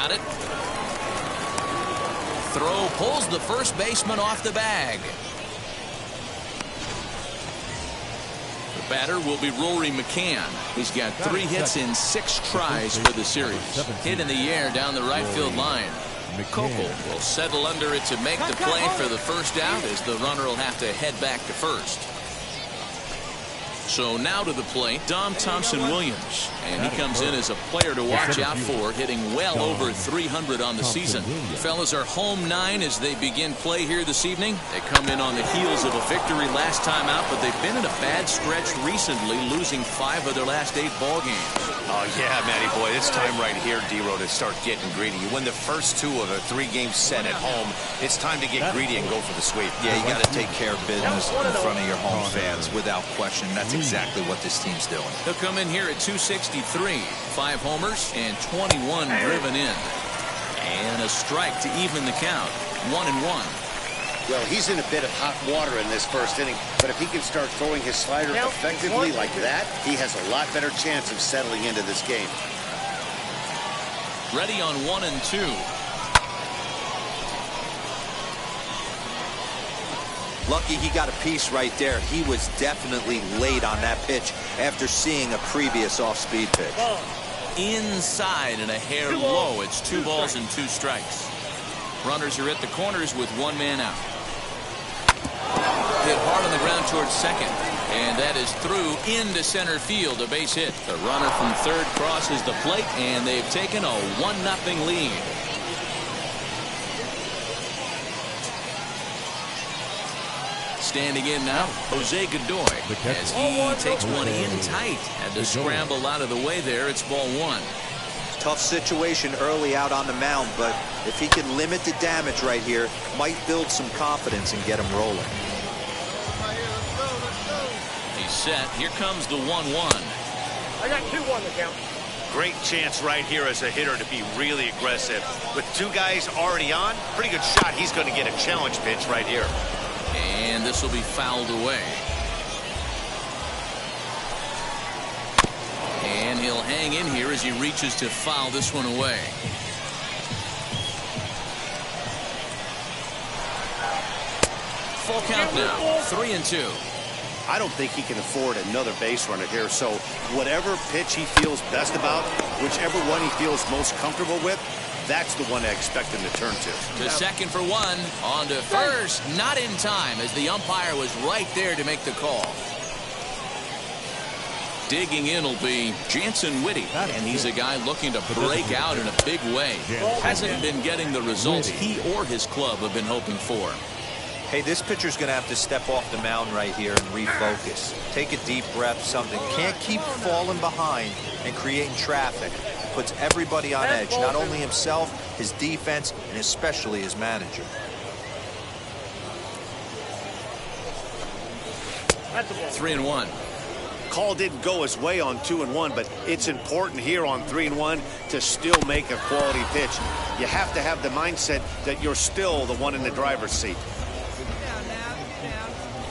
got it. Throw pulls the first baseman off the bag. The batter will be Rory McCann. He's got 3 hits in 6 tries for the series. Hit in the air down the right field line. Kokel will settle under it to make the play for the first out, as the runner will have to head back to first. So now to the plate, Dom Thompson-Williams, and he comes in as a player to watch out for, hitting well over 300 on the season. Fellas are home 9 as they begin play here this evening. They come in on the heels of a victory last time out, but they've been in a bad stretch recently, losing 5 of their last 8 ball games. Oh yeah, Matty boy, it's time right here, D-Row, to start getting greedy. You win the first 2 of a 3-game set at home. It's time to get greedy and go for the sweep. Yeah, you got to take care of business in front of your home fans without question. That's exactly what this team's doing. He'll come in here at 263, 5 homers and 21 driven in, and a strike to even the count. 1-1. Well, he's in a bit of hot water in this first inning, but if he can start throwing his slider effectively like that, he has a lot better chance of settling into this game. Ready on 1 and 2. Lucky he got a piece right there. He was definitely late on that pitch after seeing a previous off-speed pitch. Inside and a hair low. It's 2 balls and 2 strikes. Runners are at the corners with 1 man out. Hit hard on the ground towards second, and that is through into center field, a base hit. The runner from third crosses the plate, and they've taken a 1-0 lead. Standing in now, Jose Godoy, as he takes one in tight. Had to scramble out of the way there. It's ball 1. Tough situation early out on the mound, but if he can limit the damage right here, might build some confidence and get him rolling. He's set. Here comes the 1-1. I got 2-1 to count. Great chance right here as a hitter to be really aggressive. With 2 guys already on, pretty good shot. He's going to get a challenge pitch right here. And this will be fouled away. And he'll hang in here as he reaches to foul this one away. Full count now, 3-2. I don't think he can afford another base runner here, so whatever pitch he feels best about, whichever one he feels most comfortable with, that's the one I expect him to turn to. To second for 1, on to first, not in time, as the umpire was right there to make the call. Digging in will be Jansen Whitty, and he's a guy looking to break out in a big way. Hasn't been getting the results he or his club have been hoping for. Hey, this pitcher's going to have to step off the mound right here and refocus. Take a deep breath, something. Can't keep falling behind and creating traffic. Puts everybody on edge, not only himself, his defense, and especially his manager. That's a ball. 3-1. Call didn't go his way on 2-1, but it's important here on 3-1 to still make a quality pitch. You have to have the mindset that you're still the one in the driver's seat.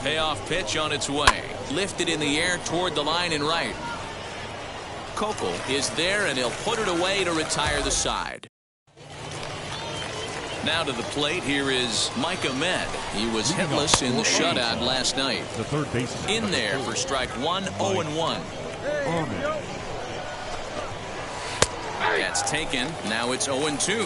Payoff pitch on its way. Lifted in the air toward the line and right. Kokel is there, and he'll put it away to retire the side. Now to the plate, here is Mike Ahmed. He was hitless in the shutout last night. The third baseman. In there for strike 1, 0-1. That's taken. Now it's 0-2.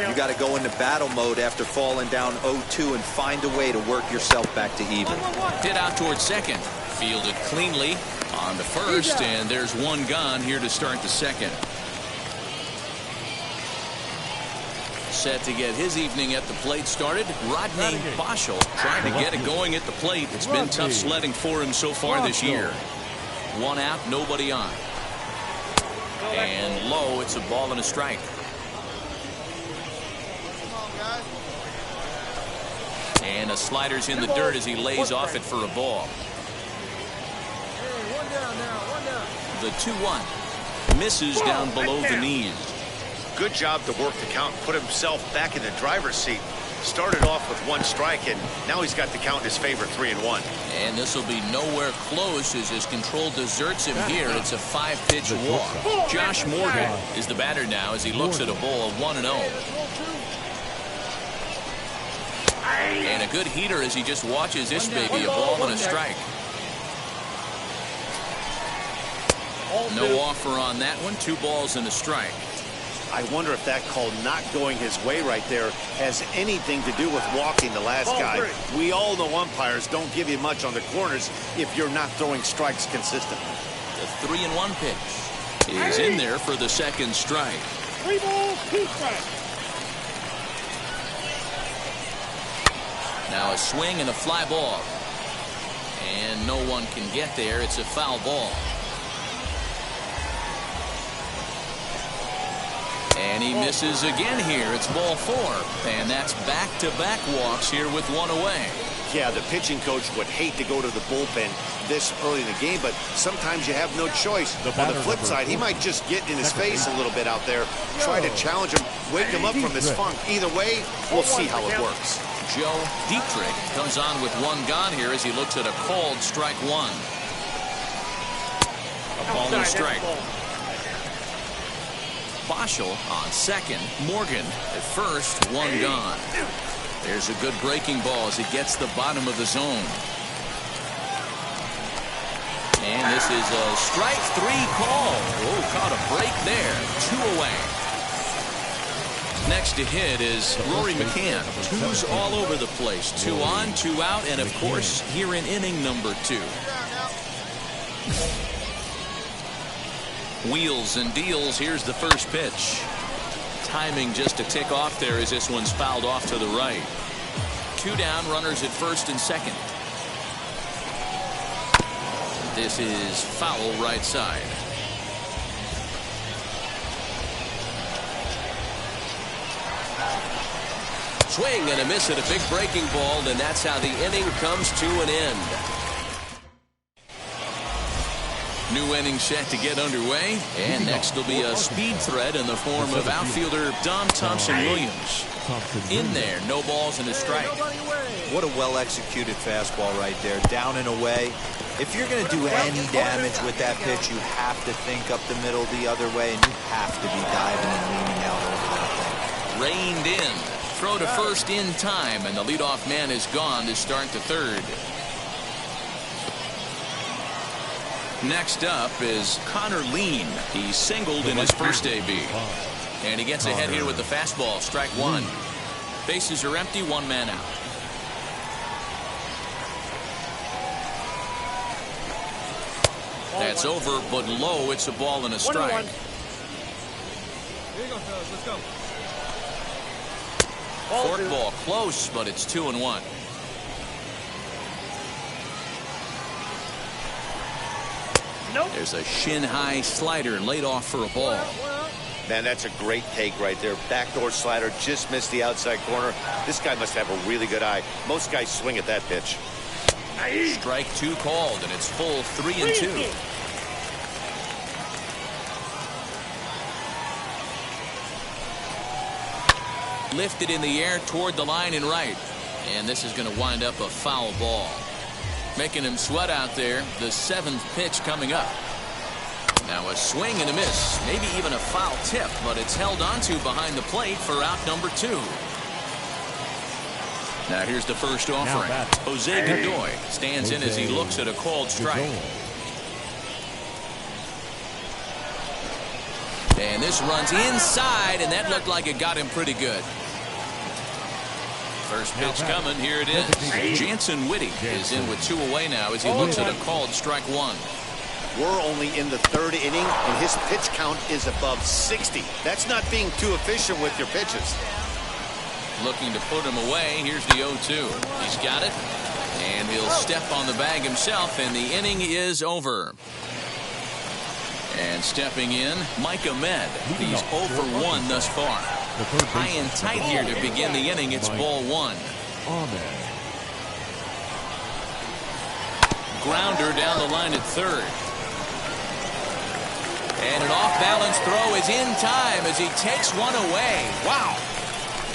You got to go into battle mode after falling down 0-2 and find a way to work yourself back to even. Hit out towards second. Fielded cleanly on to first, and there's 1 gone here to start the second. Set to get his evening at the plate started, Rodney Boschel trying to get it going at the plate. It's been tough sledding for him so far this year. 1 out, nobody on. And low, it's a ball and a strike. And a slider's in the dirt as he lays off it for a ball. The 2-1 misses down below the knees. Good job to work the count and put himself back in the driver's seat. Started off with 1 strike, and now he's got the count in his favor, 3-1. And this will be nowhere close as his control deserts him here. It's a 5-pitch walk. Josh Morgan is the batter now as he looks at a ball of 1-0. And a good heater as he just watches this baby, a ball and a strike. No offer on that one. 2 balls and a strike. I wonder if that call not going his way right there has anything to do with walking the last guy. We all know umpires don't give you much on the corners if you're not throwing strikes consistently. The 3-1 pitch is in there for the 2nd strike. 3 balls, 2 strikes. Now a swing and a fly ball. And no one can get there. It's a foul ball. And he misses again here. It's ball 4. And that's back-to-back walks here with 1 away. Yeah, the pitching coach would hate to go to the bullpen this early in the game, but sometimes you have no choice. On the flip side, he might just get in his face a little bit out there, try to challenge him, wake him up from his funk. Either way, we'll see how it works. Joe Dietrich comes on with 1 gone here as he looks at a called strike 1. A ball and a strike. Boschel on 2nd. Morgan at 1st. 1 gone. There's a good breaking ball as it gets the bottom of the zone. And this is a strike 3 call. Oh, caught a break there. 2 away. Next to hit is Rory McCann. 2's all over the place. 2 on, 2 out, and of course here in inning number 2. Wheels and deals. Here's the first pitch. Timing just a tick off there as this one's fouled off to the right. 2 down, runners at 1st and 2nd. This is foul right side. Swing and a miss at a big breaking ball, and that's how the inning comes to an end. New inning set to get underway, and next will be a speed threat in the form of outfielder Dom Thompson-Williams. In there, no balls and a strike. What a well-executed fastball right there, down and away. If you're going to do any damage with that pitch, you have to think up the middle the other way, and you have to be diving and leaning out over that thing. Reined in. Throw to 1st in time, and the leadoff man is gone to start the 3rd. Next up is Connor Lean. He singled in his first AB. And he gets ahead here with the fastball. Strike 1. Bases are empty. 1 man out. That's over, but low. It's a ball and a strike. Here you go, fellas. Let's go. Fork ball close, but it's 2-1. Nope. There's a shin-high slider laid off for a ball. Man, that's a great take right there. Backdoor slider, just missed the outside corner. This guy must have a really good eye. Most guys swing at that pitch. Strike 2 called, and it's full 3-2. Lifted in the air toward the line and right. And this is going to wind up a foul ball. Making him sweat out there. The 7th pitch coming up. Now a swing and a miss. Maybe even a foul tip, but it's held onto behind the plate for out number 2. Now here's the first offering. Jose Godoy stands in as he looks at a called strike. And this runs inside, and that looked like it got him pretty good. First pitch coming. Here it is. Jansen Whitty is in with 2 away now as he looks at a called strike 1. We're only in the 3rd inning, and his pitch count is above 60. That's not being too efficient with your pitches. Looking to put him away. Here's the 0-2. He's got it, and he'll step on the bag himself, and the inning is over. And stepping in, Mike Ahmed. He's 0 for 1 thus far. High and tight here to begin the inning. It's ball 1. Grounder down the line at 3rd. And an off-balance throw is in time as he takes one away. Wow.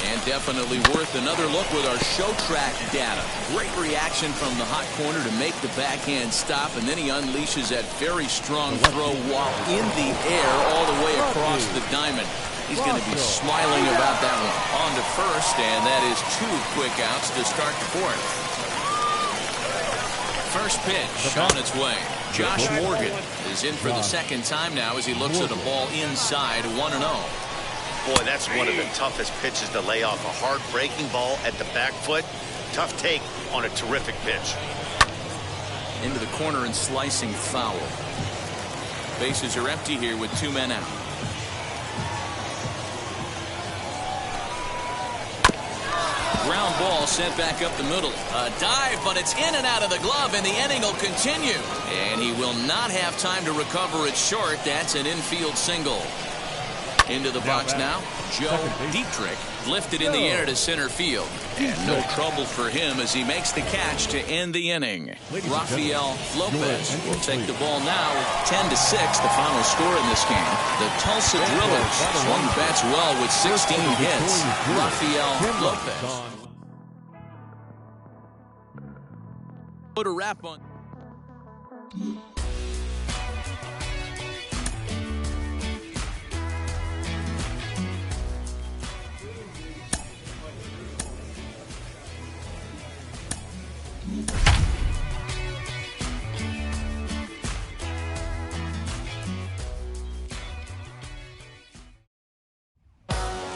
And definitely worth another look with our show track data. Great reaction from the hot corner to make the backhand stop, and then he unleashes that very strong throw while in the air all the way across the diamond. He's going to be smiling about that one. On to first, and that is 2 quick outs to start the fourth. First pitch on its way. Josh Morgan is in for the second time now as he looks at a ball inside 1-0. Boy, that's one of the toughest pitches to lay off. A hard breaking ball at the back foot. Tough take on a terrific pitch. Into the corner and slicing foul. Bases are empty here with 2 men out. Ground ball sent back up the middle. A dive, but it's in and out of the glove, and the inning will continue. And he will not have time to recover it short. That's an infield single. Into the box now, Joe Dietrich lifted in the air to center field. And no trouble for him as he makes the catch to end the inning. Rafael Lopez will take the ball now with 10-6, the final score in this game. The Tulsa Drillers swung the bats well with 16 hits. Rafael Lopez. Put a wrap on.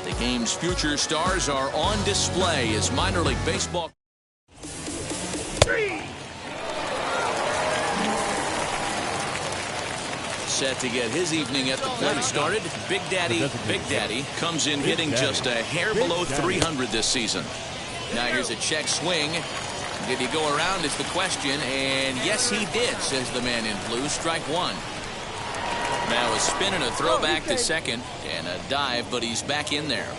The game's future stars are on display as minor league baseball. Set to get his evening at the plate started. Big Daddy comes in hitting just a hair below 300 this season. Now here's a check swing. Did he go around is the question, and yes he did, says the man in blue. Strike 1. Now a spin and a throw back to second, and a dive, but he's back in there.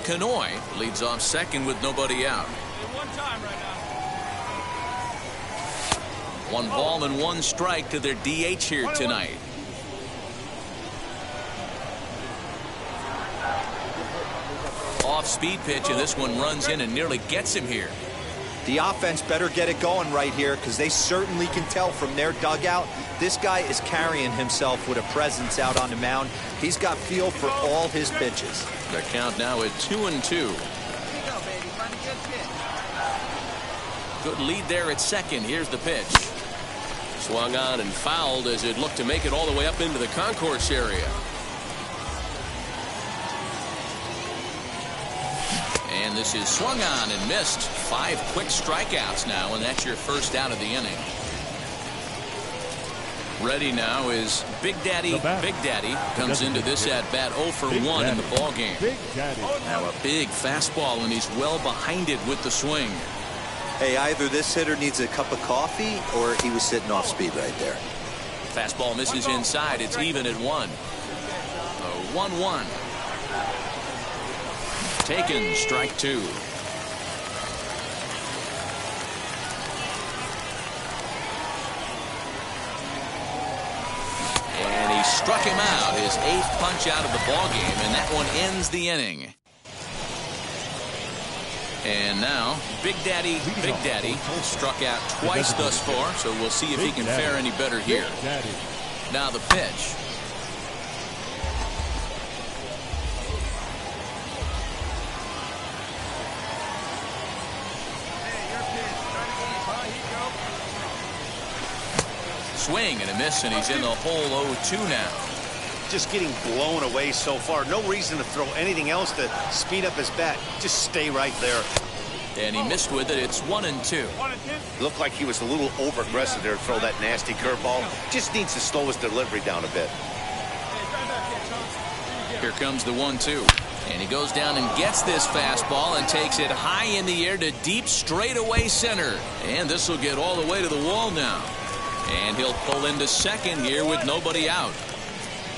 Canoy leads off second with nobody out. 1 ball and 1 strike to their DH here tonight. Off-speed pitch, and this one runs in and nearly gets him here. The offense better get it going right here because they certainly can tell from their dugout this guy is carrying himself with a presence out on the mound. He's got feel for all his pitches. The count now at 2-2. Good lead there at second. Here's the pitch. Swung on and fouled as it looked to make it all the way up into the concourse area. And this is swung on and missed. 5 quick strikeouts now, and that's your first out of the inning. Ready now is Big Daddy. Big Daddy comes into this at bat 0 for 1 in the ball game. Now a big fastball, and he's well behind it with the swing. Hey, either this hitter needs a cup of coffee or he was sitting off speed right there. Fastball misses inside. It's even at 1. 1-1. Taken, strike 2. And he struck him out, his 8th punch out of the ballgame, and that one ends the inning. And now, Big Daddy struck out twice thus far, so we'll see if he can fare any better here. Now the pitch. Swing and a miss, and he's in the hole 0-2 now. Just getting blown away so far. No reason to throw anything else to speed up his bat. Just stay right there. And he missed with it. It's 1-2. Looked like he was a little over-aggressive there to throw that nasty curveball. Just needs to slow his delivery down a bit. Here comes the 1-2. And he goes down and gets this fastball and takes it high in the air to deep straightaway center. And this will get all the way to the wall now. And he'll pull into second here with nobody out.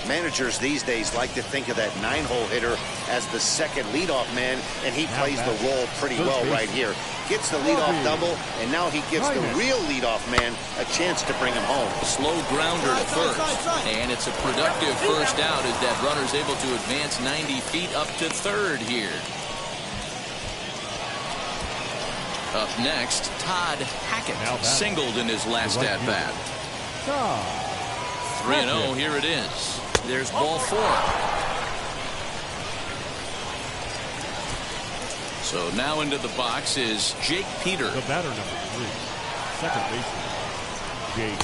Managers these days like to think of that 9-hole hitter as the second leadoff man, and he plays the role pretty well right here. Gets the leadoff double, and now he gives the real leadoff man a chance to bring him home. Slow grounder to first, and it's a productive first out as that runner's able to advance 90 feet up to third here. Up next, Todd Hackett singled in his last at-bat. 3-0, here it is. There's ball 4. So now into the box is Jake Peter. The batter number 3, second baseman.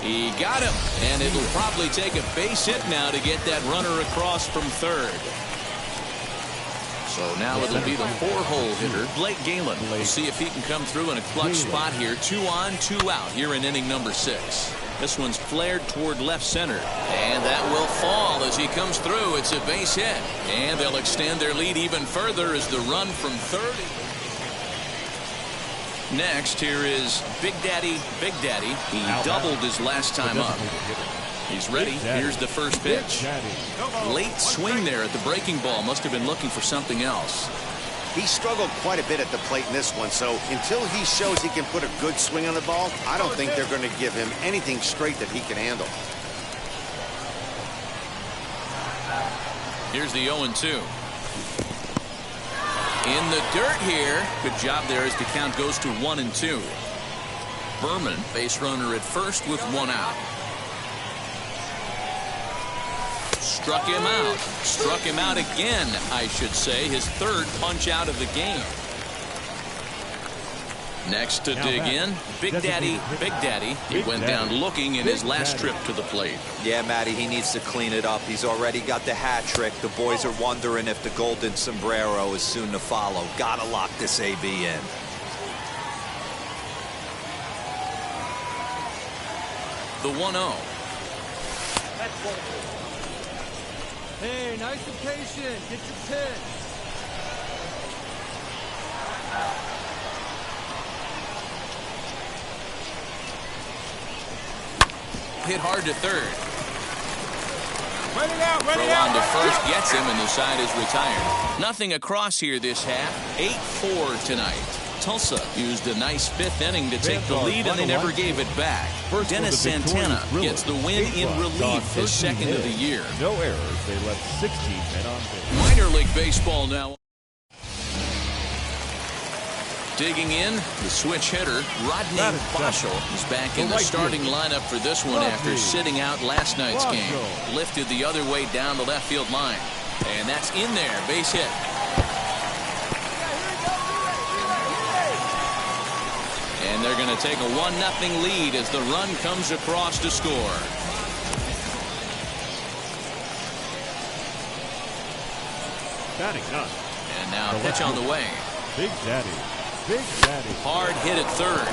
He got him, and it'll probably take a base hit now to get that runner across from third. So now it'll be the 4-hole hitter, Blake Galen. We'll see if he can come through in a clutch spot here. 2 on, 2 out here in inning number 6. This one's flared toward left center, and that will fall as he comes through. It's a base hit, and they'll extend their lead even further as the run from third. Next, here is Big Daddy. He doubled his last time up. He's ready. Here's the first pitch. Late swing there at the breaking ball. Must have been looking for something else. He struggled quite a bit at the plate in this one, so until he shows he can put a good swing on the ball, I don't think they're going to give him anything straight that he can handle. Here's the 0-2. In the dirt here. Good job there as the count goes to 1-2. Berman, base runner at first with 1 out. Struck him out. Struck him out again, I should say. His 3rd punch out of the game. Next to dig in, Big Daddy. He went down looking in his last trip to the plate. Yeah, Matty, he needs to clean it up. He's already got the hat trick. The boys are wondering if the golden sombrero is soon to follow. Gotta lock this AB in. The 1-0. Hey, nice and patient. Get your pitch. Hit hard to third. Run it out, Throw on to first, gets him, and the side is retired. Nothing across here this half. 8-4 tonight. Tulsa used a nice 5th inning to take the lead, and they never gave it back. Dennis Santana gets the win in relief, his 2nd of the year. No errors. They left 16 men on base. Minor league baseball now. Digging in, the switch hitter, Rodney Boschel, is back in the starting lineup for this one after sitting out last night's game. Lifted the other way down the left field line. And that's in there, base hit. And they're going to take a 1-0 lead as the run comes across to score. Batting up. And now pitch on the way. Big Daddy. Hard hit at third.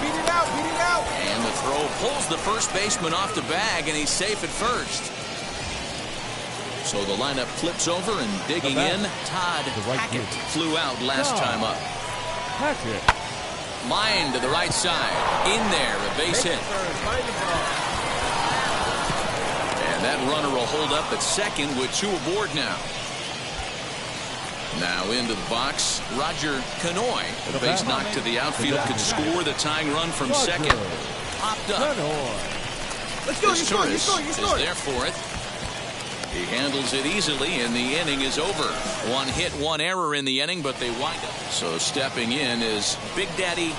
Beat it out. And the throw pulls the first baseman off the bag, and he's safe at first. So the lineup flips over, and digging in, Todd Hackett flew out last time up. Line to the right side. In there, a base hit. And that runner will hold up at second with 2 aboard now. Now into the box, Roger Canoy. The base knock to the outfield could score the tying run from second. Popped up. Let's go, you score. Is there for it. He handles it easily, and the inning is over. 1 hit, 1 error in the inning, but they wind up. So stepping in is Big Daddy.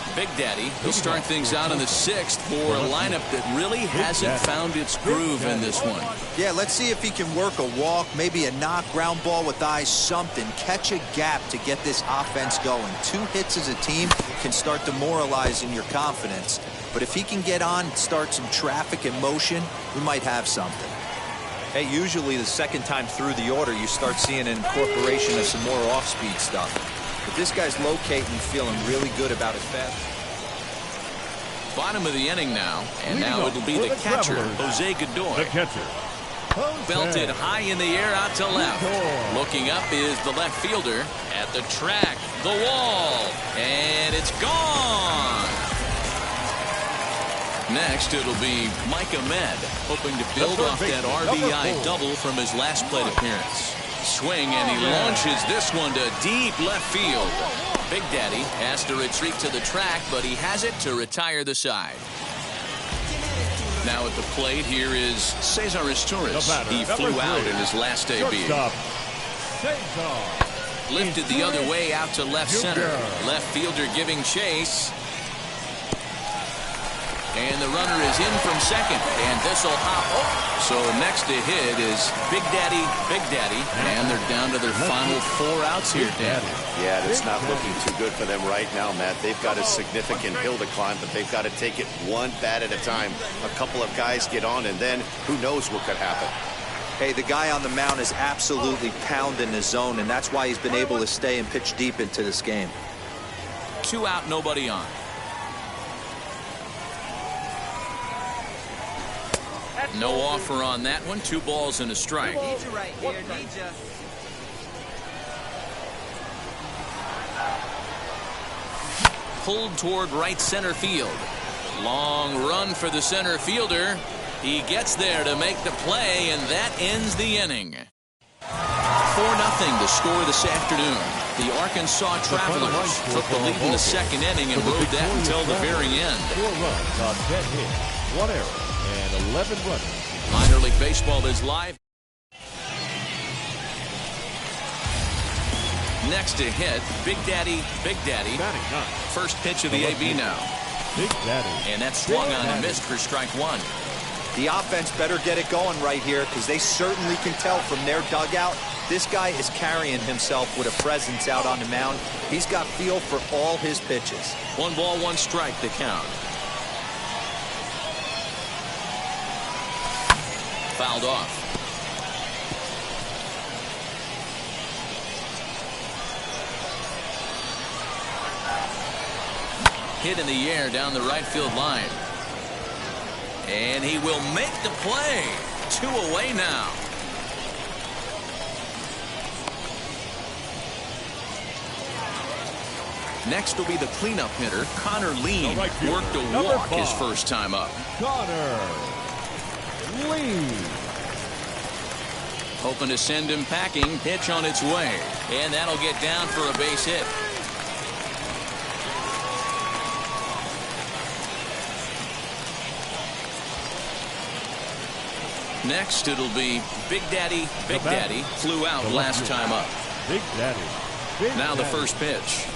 He'll start things out in the 6th for a lineup that really hasn't found its groove in this one. Yeah, let's see if he can work a walk, maybe a knock, ground ball with eyes, something. Catch a gap to get this offense going. 2 hits as a team can start demoralizing your confidence. But if he can get on and start some traffic in motion, we might have something. Hey, usually the second time through the order, you start seeing an incorporation of some more off-speed stuff. But this guy's locating, feeling really good about his fast. Bottom of the inning now, and now it'll be the catcher, Jose Godoy. The catcher. Belted high in the air out to left. Looking up is the left fielder at the track, the wall, and it's gone. Next, it'll be Mike Ahmed, hoping to build off that RBI double from his last plate appearance. Swing, and he launches this one to deep left field. Big Daddy has to retreat to the track, but he has it to retire the side. Now at the plate, here is Cesar Izturis. He flew out in his last debut. Lifted the other way out to left center. Left fielder giving chase. And the runner is in from second. And this will hop. So next to hit is Big Daddy, Big Daddy. And they're down to their final 4 outs here, Dan. Yeah, it's not looking too good for them right now, Matt. They've got a significant hill to climb, but they've got to take it one bat at a time. A couple of guys get on, and then who knows what could happen. Hey, the guy on the mound is absolutely pounding his zone, and that's why he's been able to stay and pitch deep into this game. 2 out, nobody on. No offer on that one. 2 balls and a strike. Need you right here. Need you. Pulled toward right center field. Long run for the center fielder. He gets there to make the play, and that ends the inning. 4-0 the score this afternoon. The Arkansas Travelers took the lead in the second inning and rode that until the very end. 4 runs on 10 hits, 1 error, and 11 runners. Minor League Baseball is live. Next to hit, Big Daddy, Big Daddy. Batting ninth. First pitch of the AB now. Big Daddy. And that's swung on and missed for strike 1. The offense better get it going right here, because they certainly can tell from their dugout this guy is carrying himself with a presence out on the mound. He's got feel for all his pitches. 1 ball, 1 strike to count. Fouled off. Hit in the air down the right field line. And he will make the play. 2 away now. Next will be the cleanup hitter, Connor Lean. Right fielder, Worked a number walk his 5. first time up. Connor Lee. Hoping to send him packing. Pitch on its way. And that'll get down for a base hit. Next, it'll be Big Daddy, Big Daddy. Flew out last time up. Big Daddy. Big Now the Daddy. first pitch.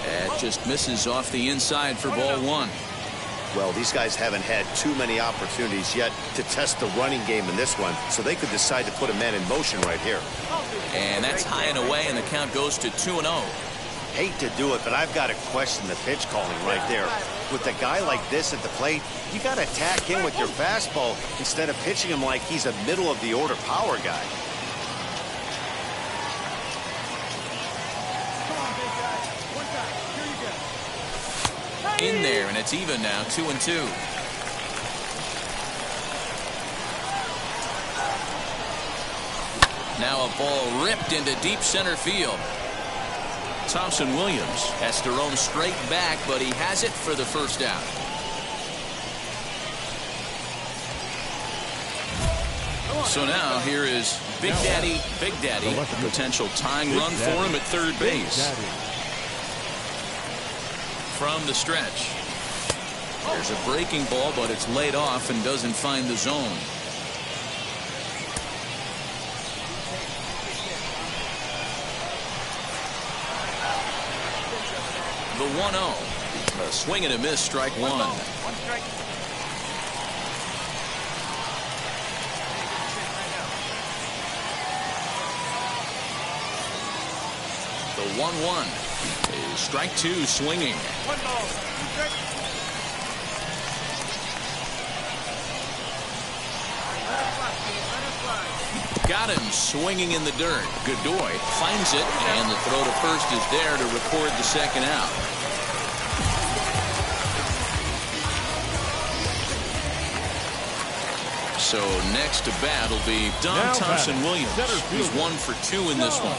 It just misses off the inside for ball 1. Well, these guys haven't had too many opportunities yet to test the running game in this one, so they could decide to put a man in motion right here. And that's high and away, and the count goes to 2-0. Hate to do it, but I've got to question the pitch calling right there. With a guy like this at the plate, you got to attack him with your fastball instead of pitching him like he's a middle-of-the-order power guy. In there, and it's even now, 2-2. Now a ball ripped into deep center field. Thompson Williams has to roam straight back, but he has it for the first out. So now here is Big Daddy, Big Daddy. A potential tying run for him at third base. From the stretch. There's a breaking ball, but it's laid off and doesn't find the zone. The 1-0. A swing and a miss, strike 1. The 1-1 is strike 2, swinging. Got him swinging in the dirt. Godoy finds it, and the throw to first is there to record the second out. So next to bat will be Thompson Williams. He's 1 for 2 in this one.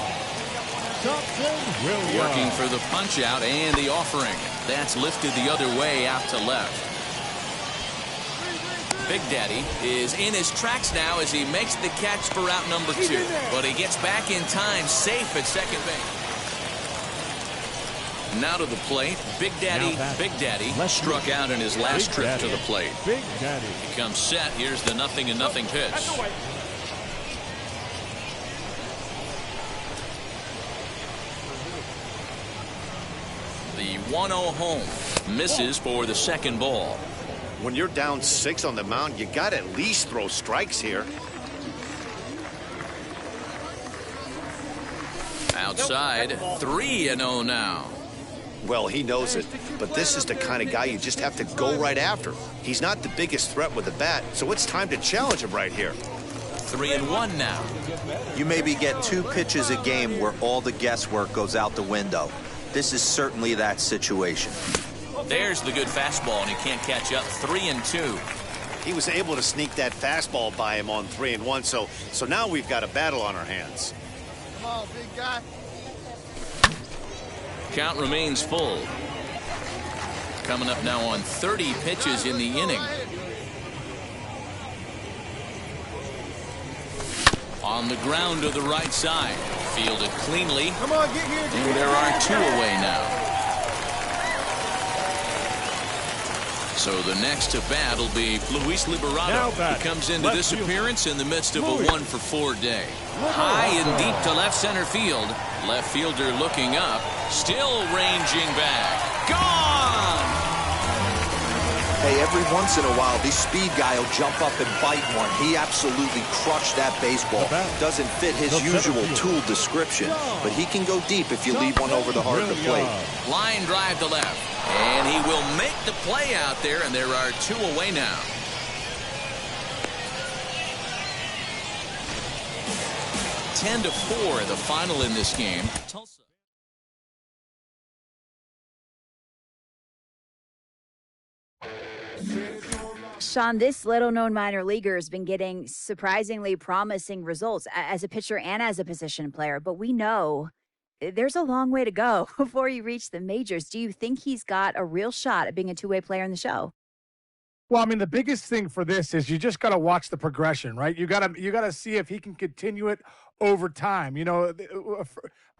Working for the punch out and the offering. That's lifted the other way out to left. Big Daddy is in his tracks now as he makes the catch for out number 2. But he gets back in time, safe at second base. Now to the plate, Big Daddy, Big Daddy struck out in his last trip to the plate. Big Daddy. He comes set. Here's the 0-0 pitch. 1-0 home. Misses for the second ball. When you're down 6 on the mound, you got to at least throw strikes here. Outside, 3-0 now. Well, he knows it, but this is the kind of guy you just have to go right after. He's not the biggest threat with the bat, so it's time to challenge him right here. 3-1 now. You maybe get 2 pitches a game where all the guesswork goes out the window. This is certainly that situation. There's the good fastball, and he can't catch up. 3-2. He was able to sneak that fastball by him on 3-1, so now we've got a battle on our hands. Come on, big guy. Count remains full. Coming up now on 30 pitches in the inning. On the ground to the right side. Fielded cleanly. Come on, get here. And there are 2 away now. So the next to bat will be Luis Liberato. He comes into this appearance in the midst of a 1-for-4 day. High and deep to left center field. Left fielder looking up. Still ranging back. Gone! Hey, every once in a while, this speed guy will jump up and bite one. He absolutely crushed that baseball. Doesn't fit his usual tool description, but he can go deep if you leave one over the heart of the plate. Line drive to left. And he will make the play out there, and there are 2 away now. Ten to 4, the final in this game. Tulsa. Sean, this little-known minor leaguer has been getting surprisingly promising results as a pitcher and as a position player, but we know there's a long way to go before you reach the majors. Do you think he's got a real shot at being a two-way player in the show? Well, I mean, the biggest thing for this is you just got to watch the progression, right? You got to see if he can continue it over time. You know,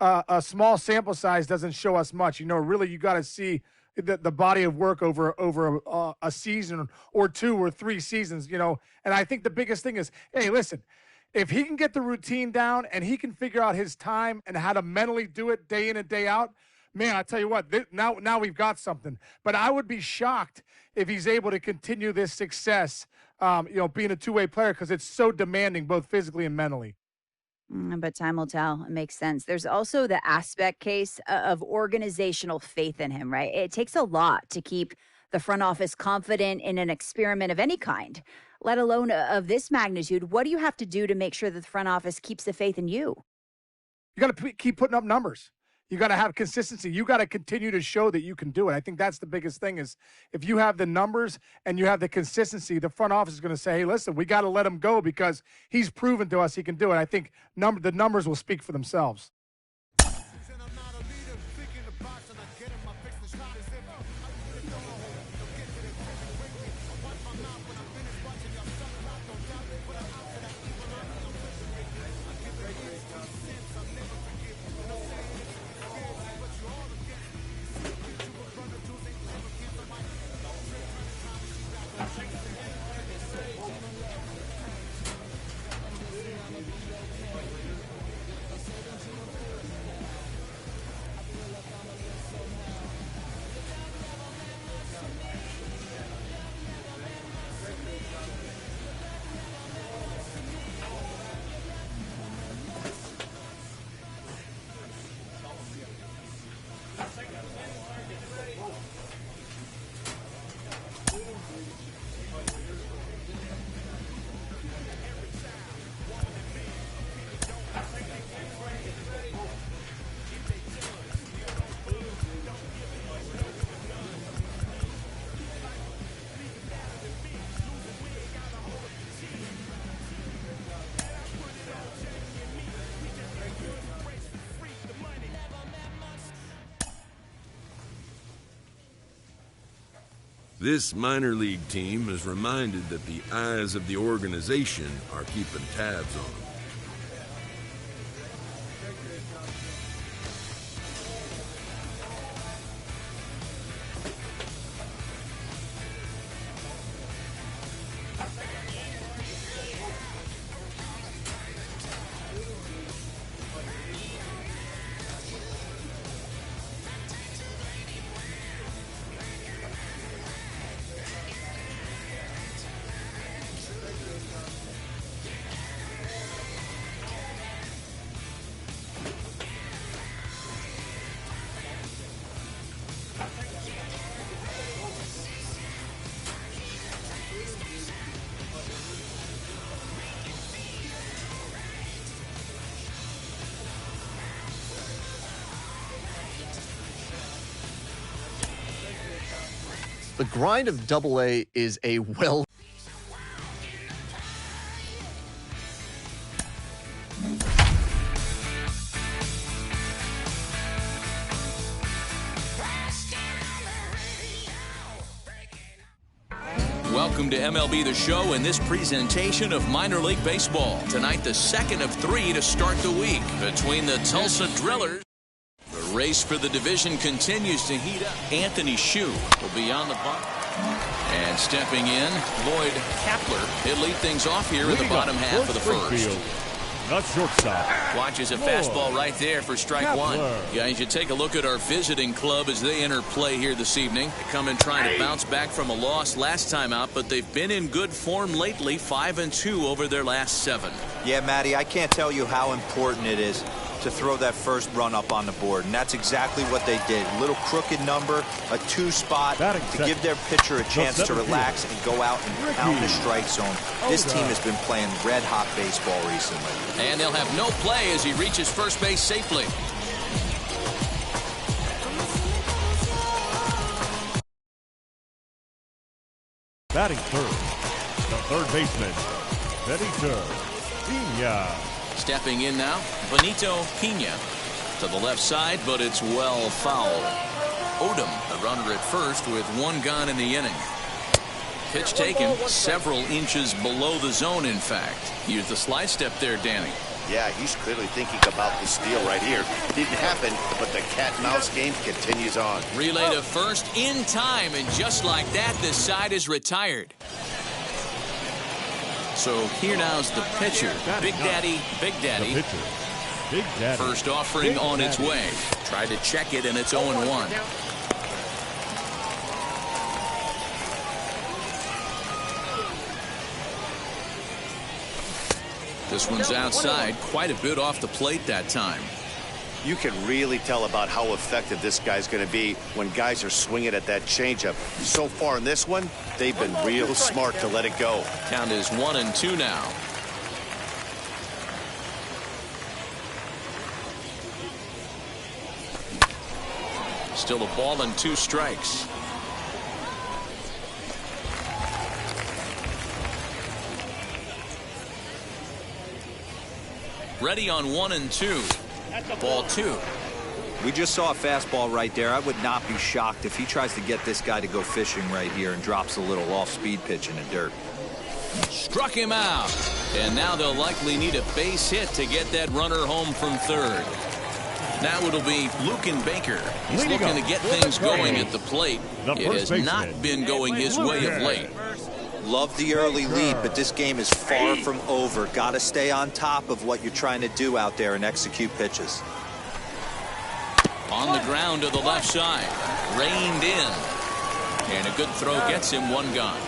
a small sample size doesn't show us much. You know, really, you got to see the body of work over a season or 2 or 3 seasons. You know, and I think the biggest thing is, hey, listen, if he can get the routine down and he can figure out his time and how to mentally do it day in and day out, man, I tell you what, now we've got something. But I would be shocked if he's able to continue this success, you know, being a two-way player, because it's so demanding both physically and mentally. But time will tell. It makes sense. There's also the aspect case of organizational faith in him, right? It takes a lot to keep the front office confident in an experiment of any kind, let alone of this magnitude. What do you have to do to make sure that the front office keeps the faith in you? You got to keep putting up numbers. You got to have consistency. You got to continue to show that you can do it. I think that's the biggest thing is if you have the numbers and you have the consistency, the front office is going to say, hey, listen, we got to let him go because he's proven to us he can do it. I think the numbers will speak for themselves. This minor league team is reminded that the eyes of the organization are keeping tabs on them. The grind of Double-A is a well. Welcome to MLB The Show in this presentation of minor league baseball. Tonight, the second of 3 to start the week between the Tulsa Drillers. The race for the division continues to heat up. Anthony Shue will be on the bump. And stepping in, Lloyd Kapler. He'll lead things off here in the bottom half of the first. Not shortstop. Watches a fastball right there for strike one. Yeah, you should take a look at our visiting club as they enter play here this evening. They come in trying to bounce back from a loss last time out, but they've been in good form lately, 5-2 over their last 7. Yeah, Matty, I can't tell you how important it is to throw that first run up on the board, and that's exactly what they did. A little crooked number, a 2 spot to give their pitcher a chance to relax and go out and pound the strike zone. This team has been playing red-hot baseball recently. And they'll have no play as he reaches first base safely. Batting third, the third baseman, Benito Pina. Stepping in now, Benito Pina to the left side, but it's well fouled. Odom, the runner at first with 1 gone in the inning. Pitch taken several inches below the zone, in fact. Used the slide step there, Danny. Yeah, he's clearly thinking about the steal right here. Didn't happen, but the cat-and-mouse game continues on. Relay to first in time, and just like that, this side is retired. So here now's the pitcher, Big Daddy. Big Daddy. First offering on its way. Tried to check it, and it's 0-1. This one's outside, quite a bit off the plate that time. You can really tell about how effective this guy's going to be when guys are swinging at that changeup. So far in this one, they've been real smart to let it go. Count is 1-2 now. Still a ball and 2 strikes. Ready on 1-2. Ball 2. We just saw a fastball right there. I would not be shocked if he tries to get this guy to go fishing right here and drops a little off-speed pitch in the dirt. Struck him out. And now they'll likely need a base hit to get that runner home from third. Now it'll be Luken Baker. He's looking to get things going at the plate. It has not been going his way of late. Love the early lead, but this game is far from over. Got to stay on top of what you're trying to do out there and execute pitches. On the ground to the left side. Reined in. And a good throw gets him 1 gone.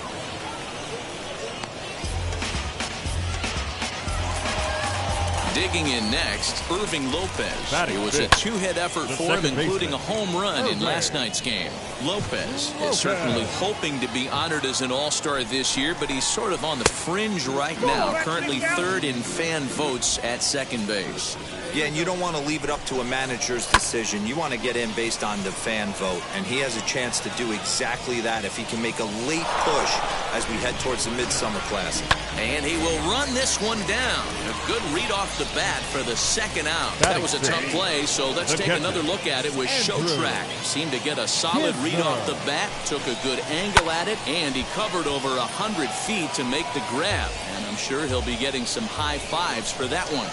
Digging in next, Irving Lopez. It was a 2-hit effort for him, including a home run in last night's game. Lopez is certainly hoping to be honored as an all-star this year, but he's sort of on the fringe right now, currently 3rd in fan votes at second base. Yeah, and you don't want to leave it up to a manager's decision. You want to get in based on the fan vote, and he has a chance to do exactly that if he can make a late push as we head towards the Midsummer Classic. And he will run this one down. A good read off the bat for the 2nd out. That was a tough play, so let's take another look at it with Showtrack. Seemed to get a solid read off the bat, took a good angle at it, and he covered over 100 feet to make the grab. And I'm sure he'll be getting some high fives for that one.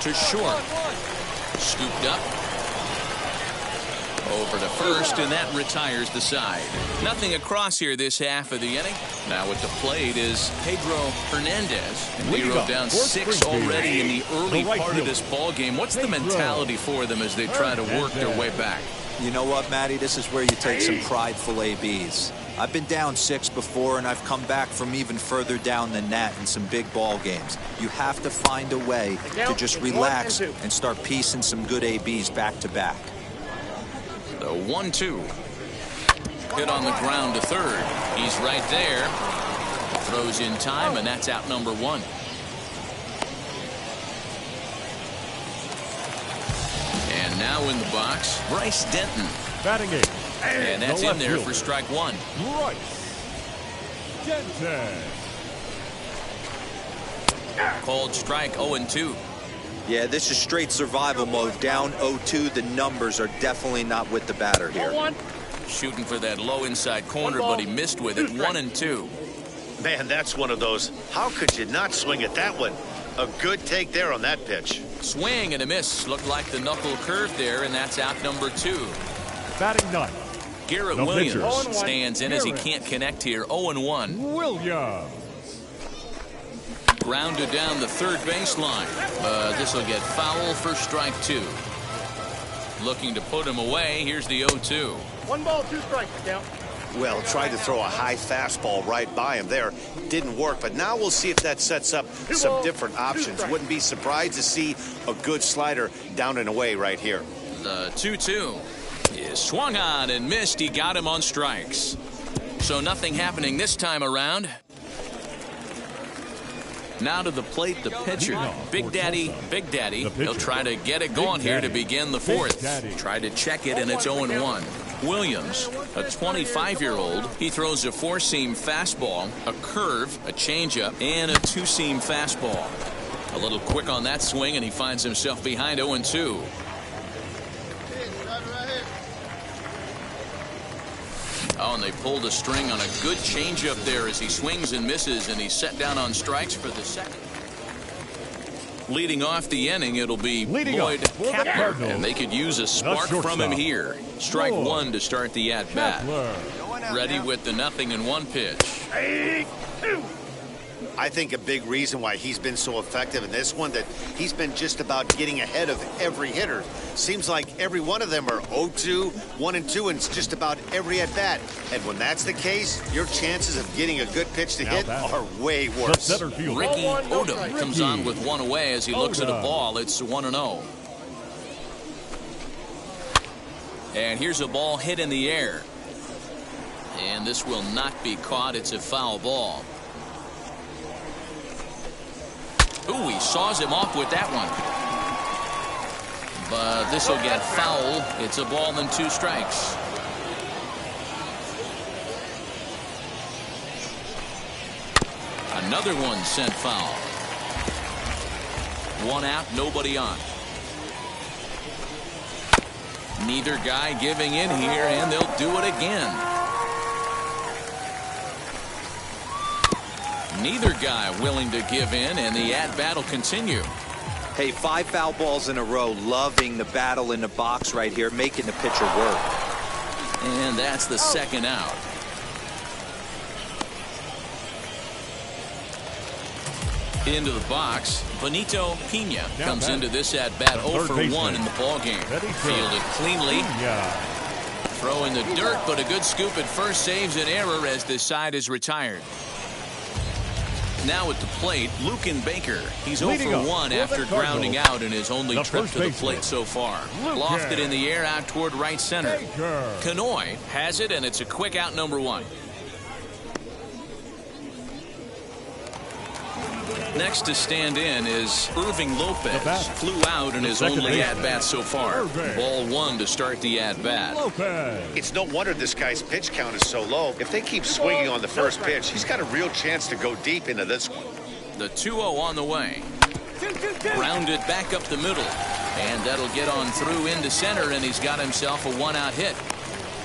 To short. Scooped up. Over to first, and that retires the side. Nothing across here this half of the inning. Now at the plate is Pedro Hernandez. And they rode down 6 already in the early part of this ball game. What's the mentality for them as they try to work their way back? You know what, Matty? This is where you take some prideful ABs. I've been down 6 before, and I've come back from even further down than that in some big ball games. You have to find a way to just relax and start piecing some good ABs back to back. The 1-2. Hit on the ground to third. He's right there. Throws in time, and that's out number 1. And now in the box, Bryce Denton. Batting 8. And that's in there for strike one. Called strike 0-2. Yeah, this is straight survival mode. Down 0-2. The numbers are definitely not with the batter here. Shooting for that low inside corner, but he missed with it. 1-2. Man, that's one of those. How could you not swing at that one? A good take there on that pitch. Swing and a miss. Looked like the knuckle curve there, and that's out number 2. Batting 9. Garrett Williams stands in as he can't connect here. 0-1. Williams. Grounded down the third baseline. This will get foul for strike 2. Looking to put him away. Here's the 0-2. 1 ball, 2 strikes, count. Well, tried to throw a high fastball right by him there. Didn't work, but now we'll see if that sets up some different options. Wouldn't be surprised to see a good slider down and away right here. The 2-2 is swung on and missed. He got him on strikes. So nothing happening this time around. Now to the plate, the pitcher. Big Daddy. He'll try to get it going here to begin the fourth. Try to check it, and it's 0-1. Williams, a 25-year-old, he throws a 4-seam fastball, a curve, a changeup, and a 2-seam fastball. A little quick on that swing, and he finds himself behind 0-2. Oh, and they pulled a string on a good changeup there as he swings and misses, and he's set down on strikes for the second. Leading off the inning, it'll be Lloyd Kapler, and they could use a spark from him here. Strike 1 to start the at-bat. Ready with the 0-1 pitch. I think a big reason why he's been so effective in this one, that he's been just about getting ahead of every hitter. Seems like every one of them are 0-2, 1-2, and it's just about every at-bat. And when that's the case, your chances of getting a good pitch to hit are way worse. Ricky Odom comes on with one away as he looks at a ball. It's 1-0. And here's a ball hit in the air. And this will not be caught. It's a foul ball. Ooh, he saws him off with that one. But this will get foul. It's a ball and 2 strikes. Another one sent foul. 1 out, nobody on. Neither guy giving in here, and they'll do it again. Neither guy willing to give in, and the at-bat will continue. Hey, 5 foul balls in a row. Loving the battle in the box right here, making the pitcher work. And that's the second out. Into the box, Benito Pena comes into this at-bat 0 for 1 in the ballgame. Fielded cleanly. Throw in the dirt, but a good scoop at first saves an error as this side is retired. Now at the plate, Lucan Baker. He's 0 for 1 after grounding out in his only trip to the plate so far. Lofted in the air out toward right center. Canoy has it, and it's a quick out, number 1. Next to stand in is Irving Lopez. Flew out in his only at-bat so far. Ball 1 to start the at-bat. It's no wonder this guy's pitch count is so low. If they keep swinging on the first pitch, he's got a real chance to go deep into this one. The 2-0 on the way. Rounded back up the middle. And that'll get on through into center, and he's got himself a 1-out hit.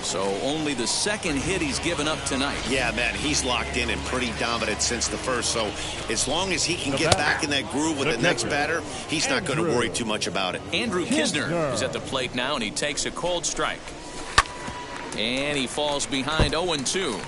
So only the second hit he's given up tonight. Yeah, man, he's locked in and pretty dominant since the first. So as long as he can get back in that groove with the next batter, he's not going to worry too much about it. Andrew Kisner is at the plate now, and he takes a cold strike. And he falls behind 0-2.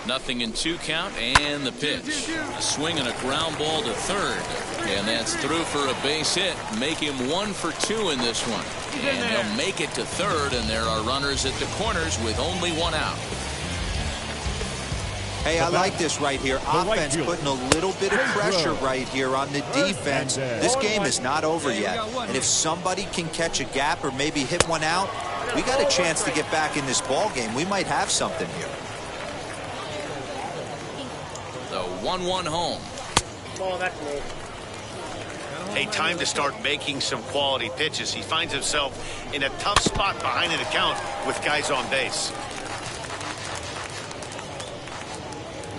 Nothing in 2 count, and the pitch. A swing and a ground ball to third. And that's through for a base hit. Make him 1 for 2 in this one. And they'll make it to third, and there are runners at the corners with only 1 out. Hey, I like this right here. Offense putting a little bit of pressure right here on the defense. This game is not over yet. And if somebody can catch a gap or maybe hit one out, we got a chance to get back in this ball game. We might have something here. The 1-1 home. Oh, that's low. Hey, time to start making some quality pitches. He finds himself in a tough spot behind an account with guys on base.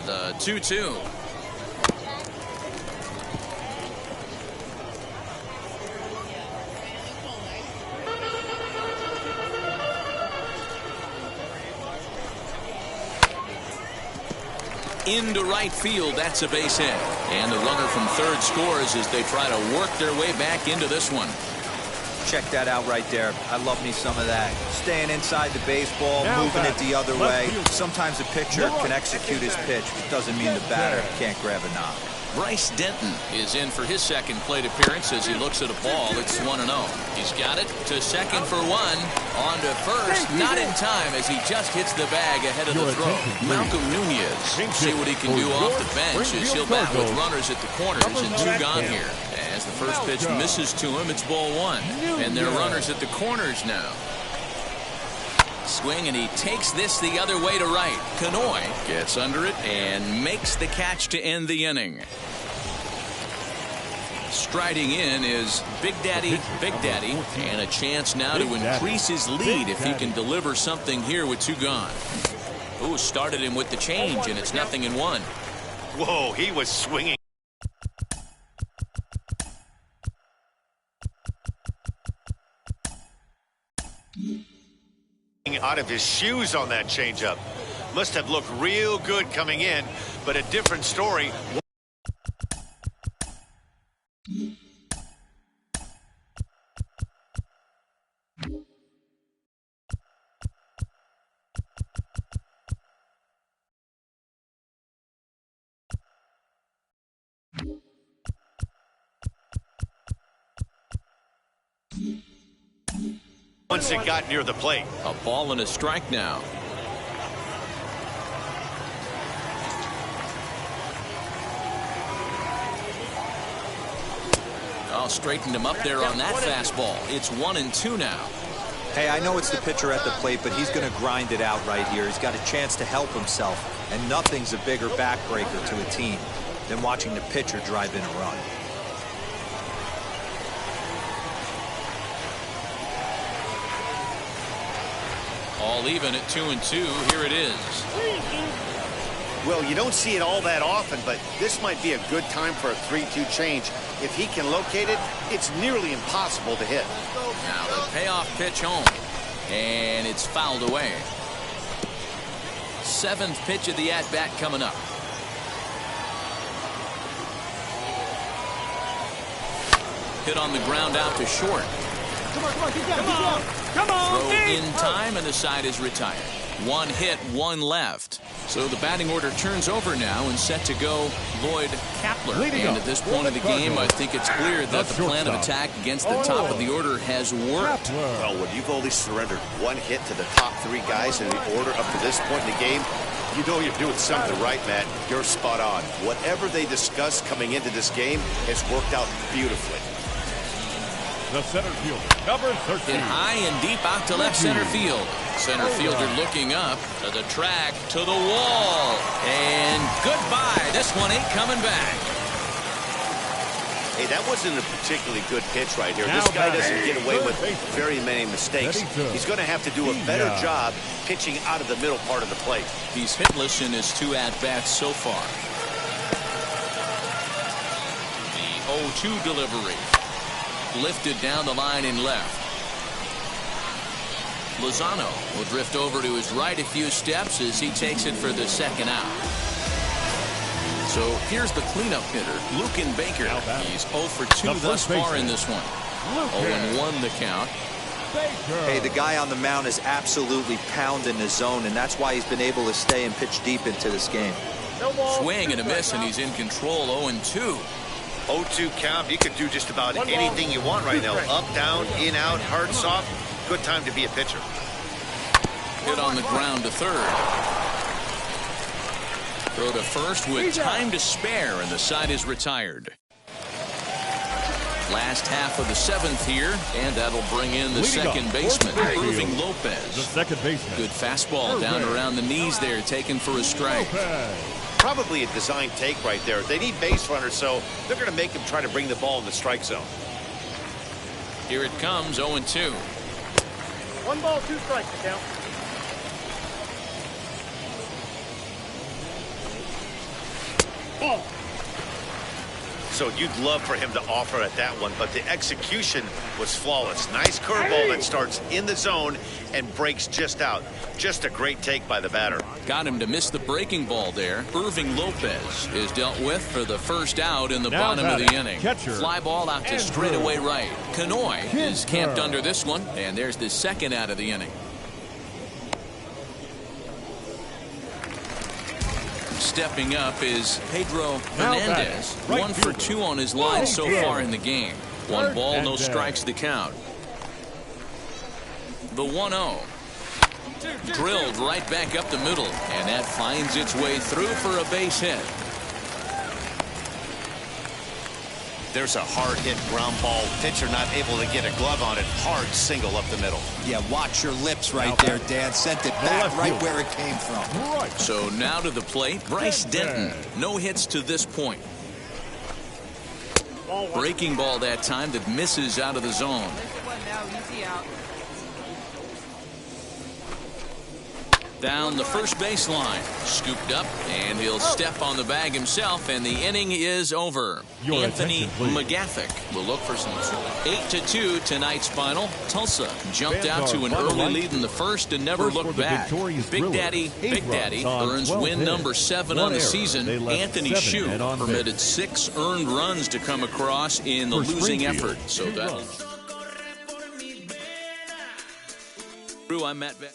The 2-2. Into right field, that's a base hit. And the runner from third scores as they try to work their way back into this one. Check that out right there. I love me some of that. Staying inside the baseball, moving it the other way. Sometimes a pitcher can execute his pitch, but doesn't mean the batter can't grab a knock. Bryce Denton is in for his second plate appearance as he looks at a ball. It's 1-0. He's got it to second for one. On to first. Not in time as he just hits the bag ahead of the throw. Malcolm Nunez. See what he can do off the bench as he'll bat with runners at the corners and 2 gone here. As the first pitch misses to him, it's ball 1. And they're runners at the corners now. Swing, and he takes this the other way to right. Canoy gets under it and makes the catch to end the inning. Striding in is Big Daddy, and a chance now to increase his lead if he can deliver something here with 2 gone. Ooh, started him with the change, and it's 0-1. Whoa, he was swinging. Out of his shoes on that changeup. Must have looked real good coming in, but a different story. Once it got near the plate. A ball and a strike now. Oh, straightened him up there on that fastball. It's 1-2 now. Hey, I know it's the pitcher at the plate, but he's going to grind it out right here. He's got a chance to help himself, and nothing's a bigger backbreaker to a team than watching the pitcher drive in a run. All even at 2-2. Here it is. Well, you don't see it all that often, but this might be a good time for a 3-2 change. If he can locate it, it's nearly impossible to hit. Now the payoff pitch home, and it's fouled away. 7th pitch of the at-bat coming up. Hit on the ground out to short. Come on, Throw in time, and the side is retired. 1 hit, 1 left. So the batting order turns over now and set to go Lloyd Kapler. And at this point of the game, I think it's clear that the plan of attack against the top of the order has worked. Well, when you've only surrendered 1 hit to the top 3 guys in the order up to this point in the game, you know you're doing something right, Matt. You're spot on. Whatever they discussed coming into this game has worked out beautifully. The center fielder, number 13. Hit high and deep out to left center field. Center fielder looking up to the track, to the wall. And goodbye. This one ain't coming back. Hey, that wasn't a particularly good pitch right here. This guy doesn't get away with very many mistakes. He's going to have to do a better job pitching out of the middle part of the plate. He's hitless in his 2 at-bats so far. The 0-2 delivery. Lifted down the line in left. Lozano will drift over to his right a few steps as he takes it for the 2nd out. So here's the cleanup hitter, Luken Baker. He's 0 for 2 thus far in this one. 0-1 the count. Hey, the guy on the mound is absolutely pounding the zone, and that's why he's been able to stay and pitch deep into this game. Swing and a miss, and he's in control. 0-2. 0-2 count. You could do just about anything you want right now. Up, down, in, out, hard, soft. Good time to be a pitcher. Hit on the ground to third. Throw to first with time to spare, and the side is retired. Last half of the 7th here, and that'll bring in the second baseman, Irving Lopez. The second baseman. Good fastball down around the knees there, taken for a strike. Probably a design take right there. They need base runners, so they're going to make him try to bring the ball in the strike zone. Here it comes, 0-2. 1 ball, 2 strikes to count. Ball. So you'd love for him to offer at that one, but the execution was flawless. Nice curveball that starts in the zone and breaks just out. Just a great take by the batter. Got him to miss the breaking ball there. Irving Lopez is dealt with for the first out in the bottom of the inning. Fly ball out to straightaway right. Canoy is camped under this one, and there's the second out of the inning. Stepping up is Pedro Hernandez. 1 for 2 on his line so far in the game. 1 ball, no strikes the count. The 1-0. Drilled right back up the middle, and that finds its way through for a base hit. There's a hard hit ground ball. Pitcher not able to get a glove on it. Hard single up the middle. Yeah, watch your lips right there, Dan. Sent it back right where it came from. So now to the plate, Bryce Denton. No hits to this point. Breaking ball that time that misses out of the zone. Down the first baseline, scooped up, and he'll step on the bag himself, and the inning is over. Anthony McGathick will look for some 8-2 tonight's final. Tulsa jumped out to an early lead in the first and never looked back. Big Daddy earns win number 7 on the season. Anthony Shue permitted 6 earned runs to come across in the losing effort. So that. I'm Matt Beck.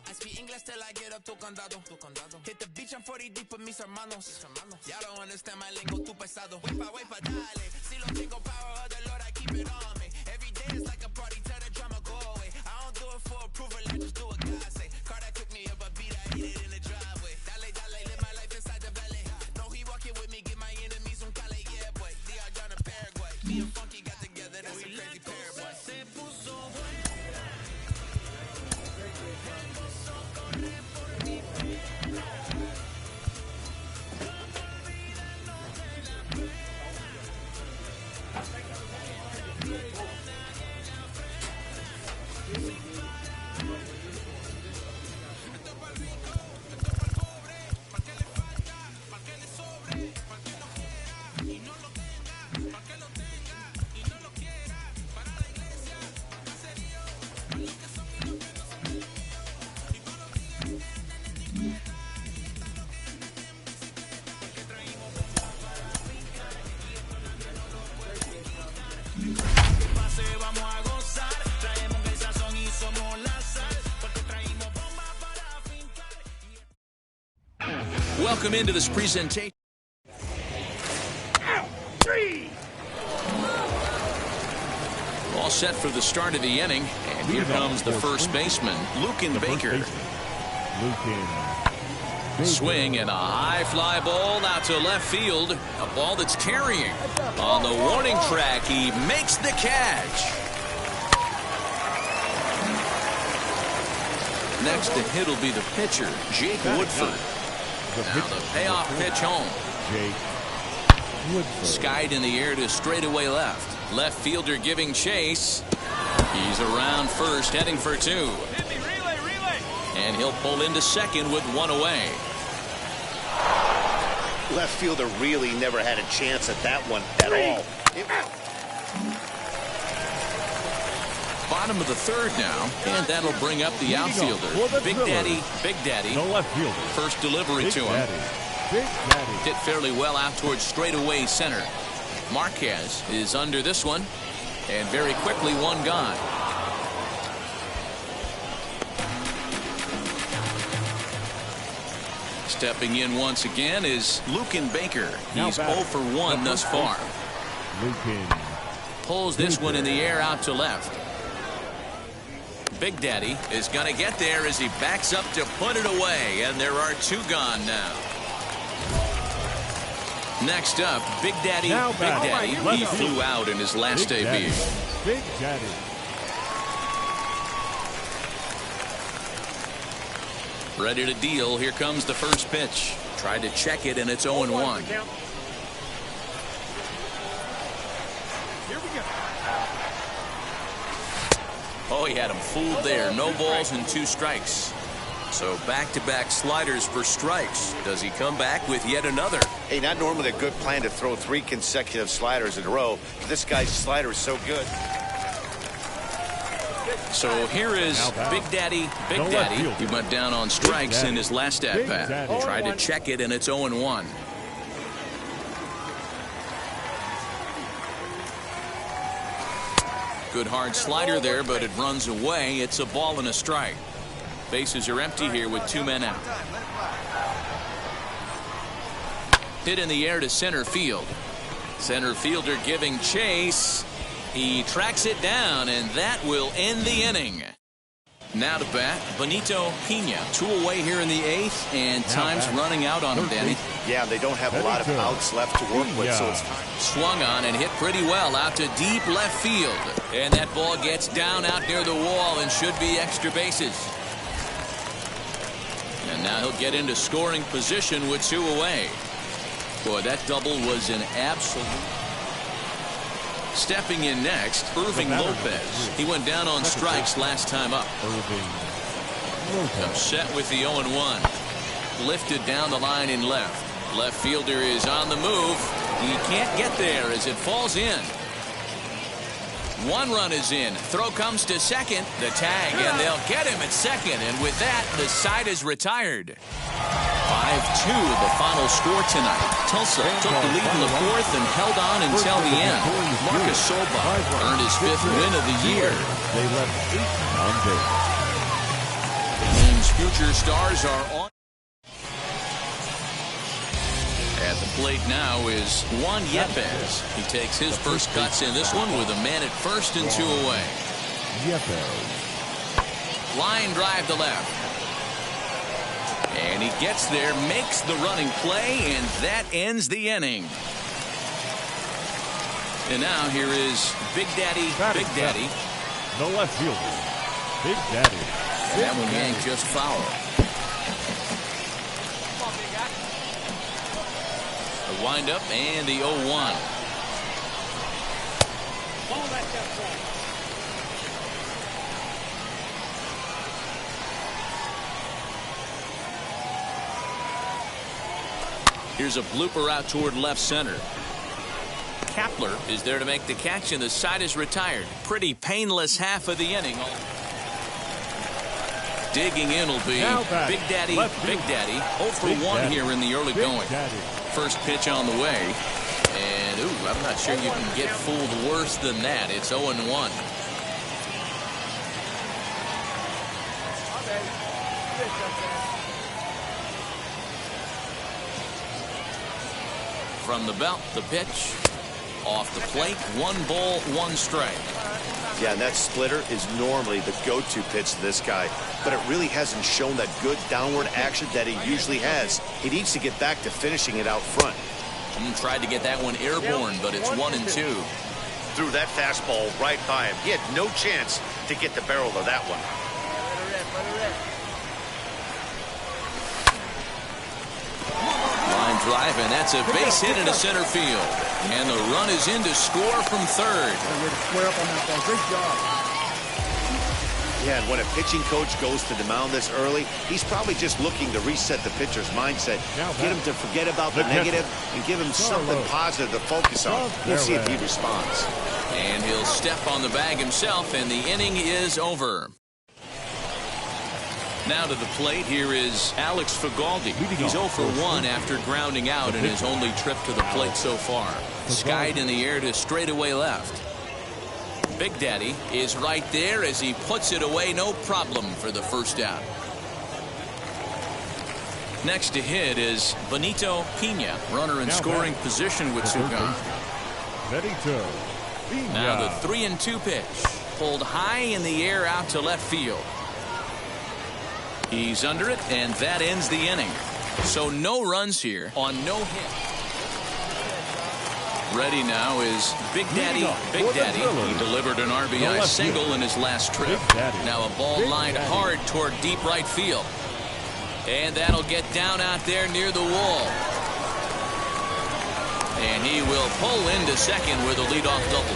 I speak English till I get up tu condado. Hit the beach, I'm 40 deep with mis hermanos. Y'all don't understand my lingo, too pesado. Way pa' dale. Si lo tengo power of the Lord, I keep it on me. Every day is like a party, tell the drama go away. I don't do it for approval, I just do what God say. Car that took me up a beat, I hit it in the driveway. Dale, live my life inside the valley. No, he walking with me, get my enemies on Cali, yeah, boy. DR John in Paraguay. Me and Funky got together, that's a crazy pair, boy. Welcome into this presentation. All set for the start of the inning, and here comes the first baseman, Lucan Baker. Swing and a high fly ball out to left field. A ball that's carrying. On the warning track, he makes the catch. Next to hit will be the pitcher, Jake Woodford. Now the payoff pitch home. Skied in the air to straightaway left. Left fielder giving chase. He's around first, heading for two. And he'll pull into second with one away. Left fielder really never had a chance at that one at all. Bottom of the third now, and that'll bring up the outfielder. Big Daddy. No left fielder. First delivery to him. Hit fairly well out towards straightaway center. Marquez is under this one, and very quickly one gone. Stepping in once again is Luken Baker. He's 0 for 1 thus far. Pulls this one in the air out to left. Big Daddy is going to get there as he backs up to put it away, and there are two gone now. Next up, Big Daddy. He flew out in his last debut. Big Daddy. Ready to deal. Here comes the first pitch. Tried to check it, and it's 0-1. Oh, he had him fooled there. No balls and 2 strikes. So back-to-back sliders for strikes. Does he come back with yet another? Hey, not normally a good plan to throw 3 consecutive sliders in a row. But this guy's slider is so good. So here is Big Daddy. He went down on strikes in his last at-bat. Tried to check it, and it's 0-1. Good hard slider there, but it runs away. It's a ball and a strike. Bases are empty here with 2 men out. Hit in the air to center field. Center fielder giving chase. He tracks it down, and that will end the inning. Now to bat, Benito Pena. 2 away here in the 8th, and time's running out on him, Danny. Yeah, they don't have a lot of outs left to work with, so it's time. Swung on and hit pretty well out to deep left field. And that ball gets down out near the wall and should be extra bases. And now he'll get into scoring position with 2 away. Boy, that double was an absolute. Stepping in next, Irving Lopez. He went down on strikes last time up. Upset with the 0-1. Lifted down the line in left. Left fielder is on the move. He can't get there as it falls in. 1 run is in. Throw comes to second. The tag, and they'll get him at second. And with that, the side is retired. 5-2 the final score tonight. Tulsa took the lead in the 4th and held on until the end. Marcus Soba earned his 5th win of the year. They left 8 on base. The team's future stars are on. At the plate now is Juan Yepez. He takes his first cuts in this one with a man at first and 2 away. Yepez. Line drive to left. And he gets there, makes the running play, and that ends the inning. And now here is Big Daddy. No left fielder. Big Daddy. And that one yanked just foul. The windup and the 0-1. Here's a blooper out toward left center. Kapler is there to make the catch, and the side is retired. Pretty painless half of the inning. Digging in will be Big Daddy. 0 for 1 here in the early going. First pitch on the way. And, I'm not sure you can get fooled worse than that. It's 0-1. From the belt, the pitch. Off the plate, 1 ball, 1 strike. Yeah, and that splitter is normally the go-to pitch to this guy, but it really hasn't shown that good downward action that he usually has. He needs to get back to finishing it out front. Tried to get that one airborne, but it's 1-2. Threw that fastball right by him. He had no chance to get the barrel of that one. Line drive, and that's a base hit into center field. And the run is in to score from third. Square up on that ball. Great job. Yeah, and when a pitching coach goes to the mound this early, he's probably just looking to reset the pitcher's mindset, get him to forget about the negative, and give him something positive to focus on. We'll see if he responds. And he'll step on the bag himself, and the inning is over. Now to the plate, here is Alex Fagaldi. He's 0 for 1 after grounding out in his only trip to the plate so far. Skied in the air to straightaway left. Big Daddy is right there as he puts it away, no problem for the first out. Next to hit is Benito Pena, runner in scoring position with Sugan. Benito Pena. Now the 3-2 pitch, pulled high in the air out to left field. He's under it, and that ends the inning. So no runs here on no hit. Ready now is Big Daddy. Big Daddy. He delivered an RBI single in his last trip. Now a ball lined hard toward deep right field. And that'll get down out there near the wall. And he will pull into second with a leadoff double.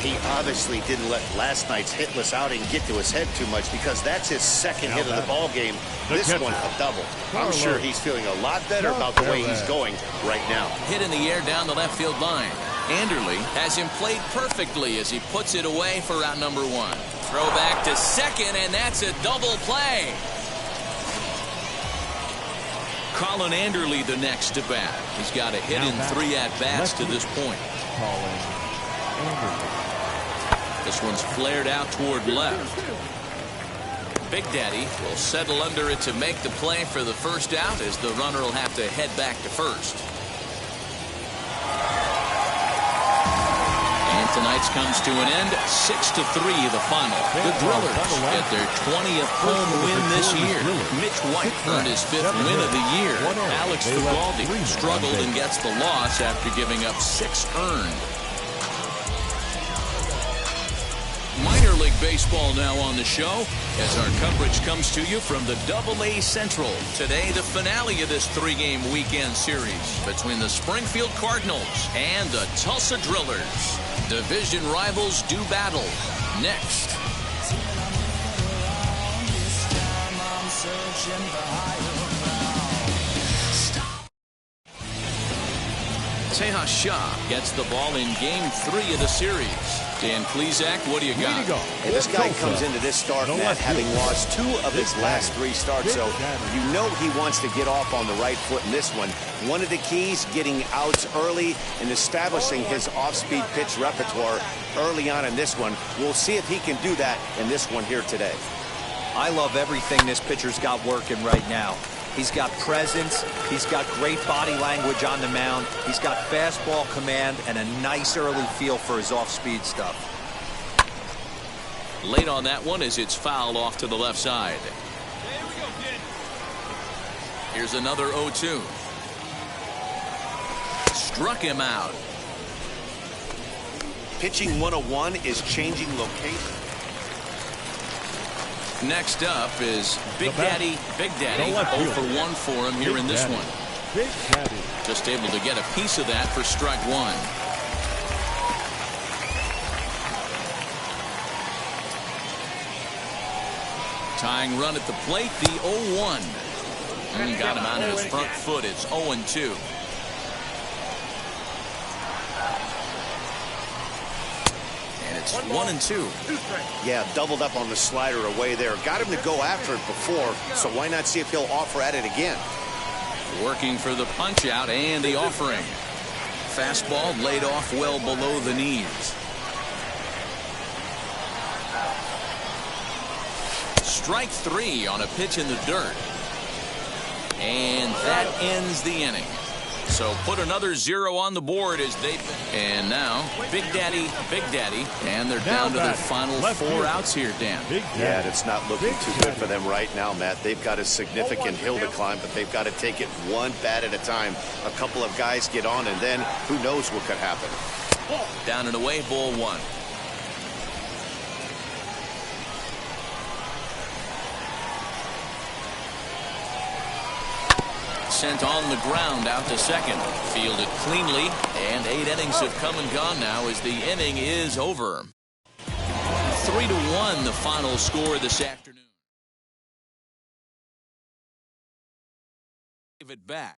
He obviously didn't let last night's hitless outing get to his head too much, because that's his second hit of the ball game. This one a double. I'm sure he's feeling a lot better about the way he's going right now. Hit in the air down the left field line. Anderle has him played perfectly as he puts it away for out number 1. Throw back to second, and that's a double play. Colin Anderle the next to bat. He's got a hit in 3 at-bats to this point. This one's flared out toward left. Big Daddy will settle under it to make the play for the first out, as the runner will have to head back to first. And tonight's comes to an end, 6-3 the final. The Drillers get their 20th home win this year. Mitch White earned his 5th win of the year. Alex Fagaldi struggled and gets the loss after giving up 6 earned. Minor League Baseball now on the show as our coverage comes to you from the AA Central. Today, the finale of this 3-game weekend series between the Springfield Cardinals and the Tulsa Drillers. Division rivals do battle. Next. Tejas Shah gets the ball in Game 3 of the series. Dan Klezak, what do you got? And this guy comes into this start, Matt, having lost 2 of his last 3 starts, so you know he wants to get off on the right foot in this one. One of the keys, getting outs early and establishing his off-speed pitch repertoire early on in this one. We'll see if he can do that in this one here today. I love everything this pitcher's got working right now. He's got presence. He's got great body language on the mound. He's got fastball command and a nice early feel for his off-speed stuff. Late on that one as it's fouled off to the left side. Here's another 0-2. Struck him out. Pitching 101 is changing location. Next up is Big Daddy. Big Daddy 0 for 1 for him here in this one. Big Daddy. Just able to get a piece of that for strike 1. Tying run at the plate, the 0-1. And got him on his front foot. It's 0-2. It's 1-2. Yeah, doubled up on the slider away there. Got him to go after it before, so why not see if he'll offer at it again? Working for the punch out and the offering. Fastball laid off well below the knees. Strike 3 on a pitch in the dirt. And that ends the inning. So put another 0 on the board as they... And now, Big Daddy, and they're down to their final 4 outs here, Dan. Yeah, it's not looking too good for them right now, Matt. They've got a significant hill to climb, but they've got to take it one bat at a time. A couple of guys get on, and then who knows what could happen. Down and away, ball 1. Sent on the ground out to second. Fielded cleanly, and 8 innings have come and gone now as the inning is over. 3-1 the final score this afternoon. Give it back.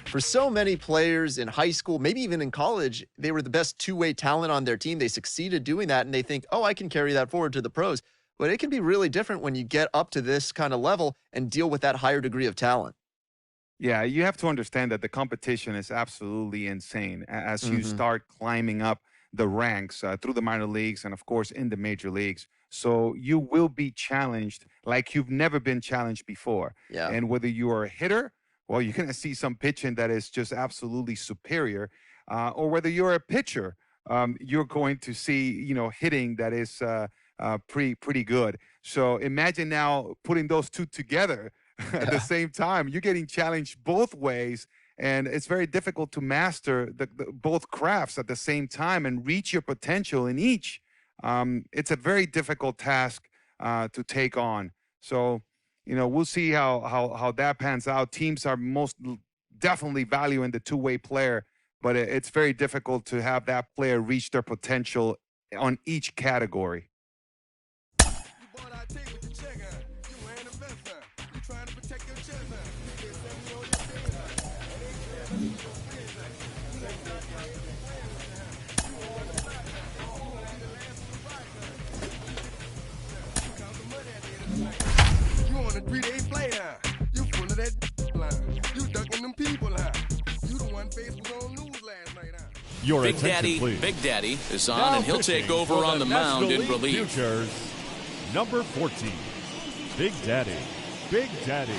For so many players in high school, maybe even in college, they were the best two-way talent on their team. They succeeded doing that, and they think, oh, I can carry that forward to the pros. But it can be really different when you get up to this kind of level and deal with that higher degree of talent. Yeah, you have to understand that the competition is absolutely insane as you start climbing up the ranks through the minor leagues and, of course, in the major leagues. So you will be challenged like you've never been challenged before. Yeah. And whether you are a hitter, well, you're going to see some pitching that is just absolutely superior. Or whether you're a pitcher, you're going to see, hitting that is pretty good. So imagine now putting those two together at the same time. You're getting challenged both ways, and it's very difficult to master both crafts at the same time and reach your potential in each. It's a very difficult task to take on. So, we'll see how that pans out. Teams are most definitely valuing the two-way player, but it's very difficult to have that player reach their potential on each category. Your Big attention, Daddy, please. Big Daddy is on, Now and he'll take pitching over for on the mound in National League relief. Futures, number 14, Big Daddy. Big Daddy.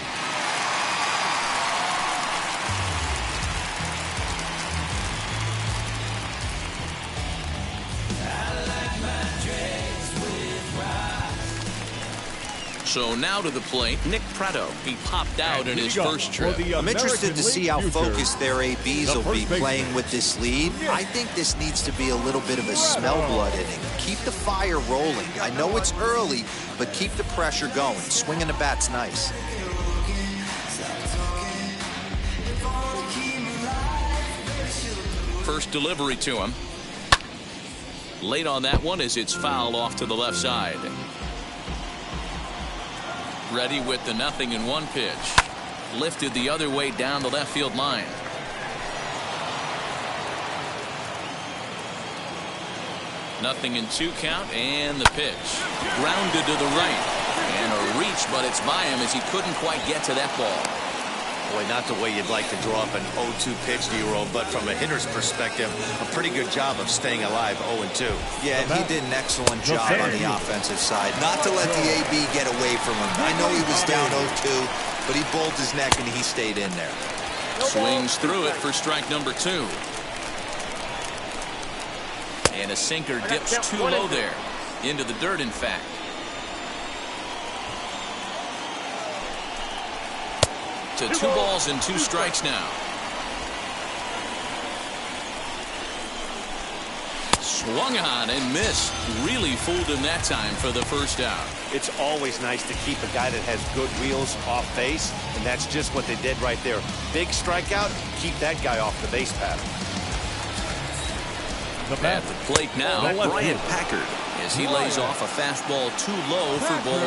So now to the plate, Nick Prado. He popped out in his first trip. I'm interested to see how focused their ABs will be playing with this lead. I think this needs to be a little bit of a smell blood inning. Keep the fire rolling. I know it's early, but keep the pressure going. Swinging the bat's nice. First delivery to him. Late on that one as it's fouled off to the left side. Ready with the 0-1 pitch. Lifted the other way down the left field line. Nothing in 2 count, and the pitch. Grounded to the right. And a reach, but it's by him as he couldn't quite get to that ball. Boy, not the way you'd like to draw up an 0-2 pitch, D-Roll, but from a hitter's perspective, a pretty good job of staying alive 0-2. Yeah, and he did an excellent job on the offensive side. Not to let the AB get away from him. I know he was down 0-2, but he bowled his neck and he stayed in there. Swings through it for strike number 2. And a sinker dips too low there. Into the dirt, in fact. To 2 balls and 2 strikes now. Swung on and missed. Really fooled him that time for the first out. It's always nice to keep a guy that has good wheels off base, and that's just what they did right there. Big strikeout, keep that guy off the base path. At the plate now, Brian Packard, as he lays off a fastball too low for ball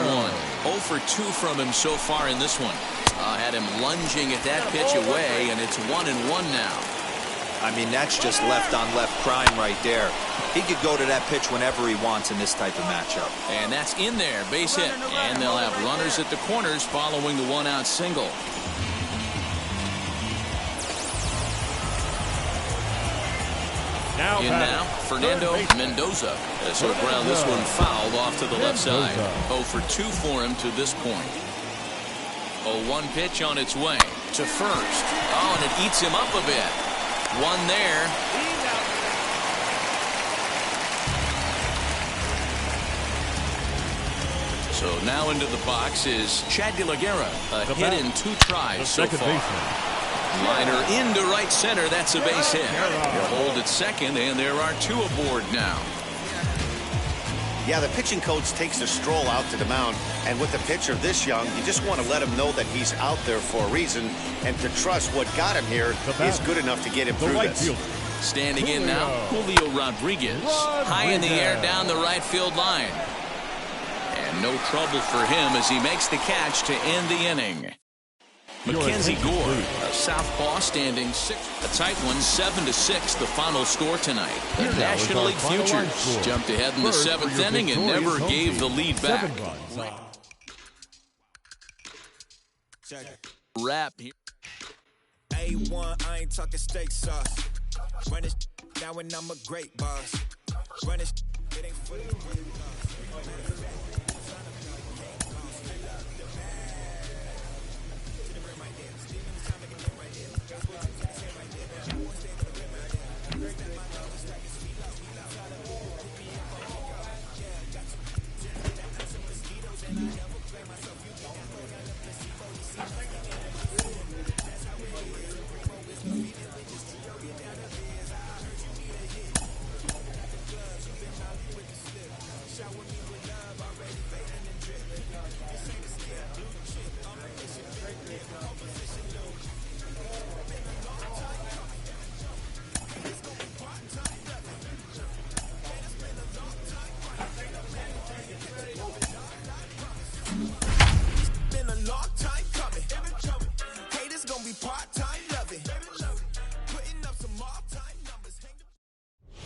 1. 0 for 2 from him so far in this one. Had him lunging at that pitch away, and it's 1-1 now. I mean, that's just left-on-left crime right there. He could go to that pitch whenever he wants in this type of matchup. And that's in there, base hit. And they'll have runners at the corners following the 1-out single. Now, Fernando Mendoza. As he'll ground this one fouled off to the left side. 0 for 2 for him to this point. 0-1 pitch on its way to first. Oh, and it eats him up a bit. One there. So now into the box is Chad De La Guerra. A hit in 2 tries so far. Liner into right center. That's a base hit. He'll hold at second, and there are 2 aboard now. Yeah, the pitching coach takes a stroll out to the mound, and with a pitcher this young, you just want to let him know that he's out there for a reason, and to trust what got him here is good enough to get him through this. Standing in now, Julio Rodriguez. High in the air down the right field line. And no trouble for him as he makes the catch to end the inning. Mackenzie Gore, a southpaw, standing 6th. A tight one, 7-6, the final score tonight. The National League Futures jumped ahead in the 7th inning and never gave the lead back. Wrap here. A1, I ain't talking steak sauce. Run it now and I'm a great boss. Run it ain't for the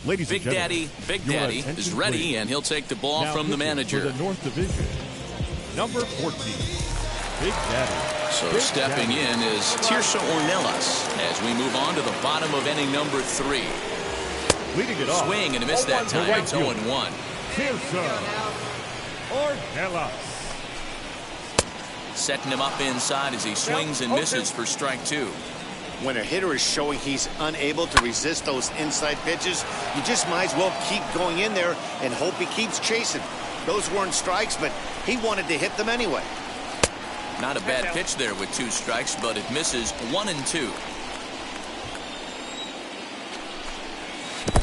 Ladies Big Daddy is ready, and he'll take the ball from the manager. For the North Division, number 14, Big Daddy. So stepping in is Tirso Ornelas as we move on to the bottom of inning number 3. Leading it off. Swing and a miss that time. It's 0-1. Tirso Ornelas. Setting him up inside as he swings and misses for strike 2. When a hitter is showing he's unable to resist those inside pitches, you just might as well keep going in there and hope he keeps chasing. Those weren't strikes, but he wanted to hit them anyway. Not a bad pitch there with 2 strikes, but it misses 1 and 2.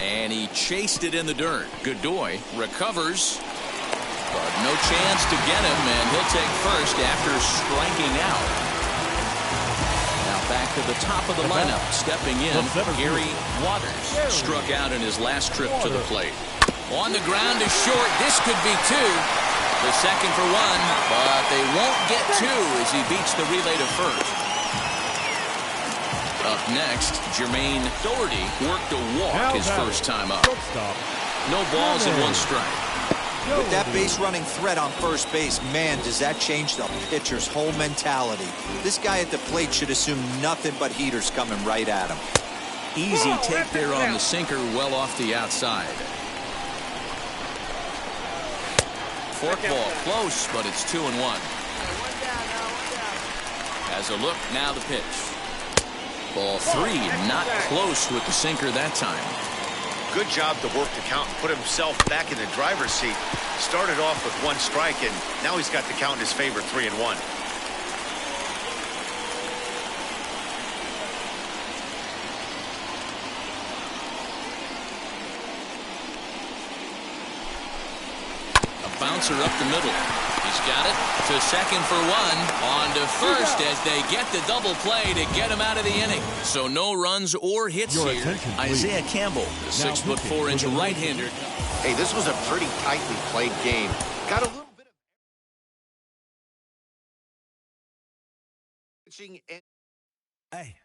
And he chased it in the dirt. Godoy recovers, but no chance to get him, and he'll take first after striking out. Back to the top of the lineup, stepping in, Gary Waters struck out in his last trip to the plate. On the ground is short. This could be 2. The second for 1, but they won't get 2 as he beats the relay to first. Up next, Jermaine Doherty worked a walk his first time up. No balls and 1 strike. With that base running threat on first base, man, does that change the pitcher's whole mentality. This guy at the plate should assume nothing but heaters coming right at him. Easy take there on the sinker, well off the outside. Forkball close, but it's 2-1. As a look, now the pitch. Ball 3, not close with the sinker that time. Good job to work the count and put himself back in the driver's seat. Started off with 1 strike, and now he's got the count in his favor, 3-1. A bouncer up the middle. He's got it to second for 1. On to first as they get the double play to get him out of the inning. So no runs or hits here. Isaiah Campbell, the 6'4" right-hander. Hey, this was a pretty tightly played game. Got a little bit of pitching and hey.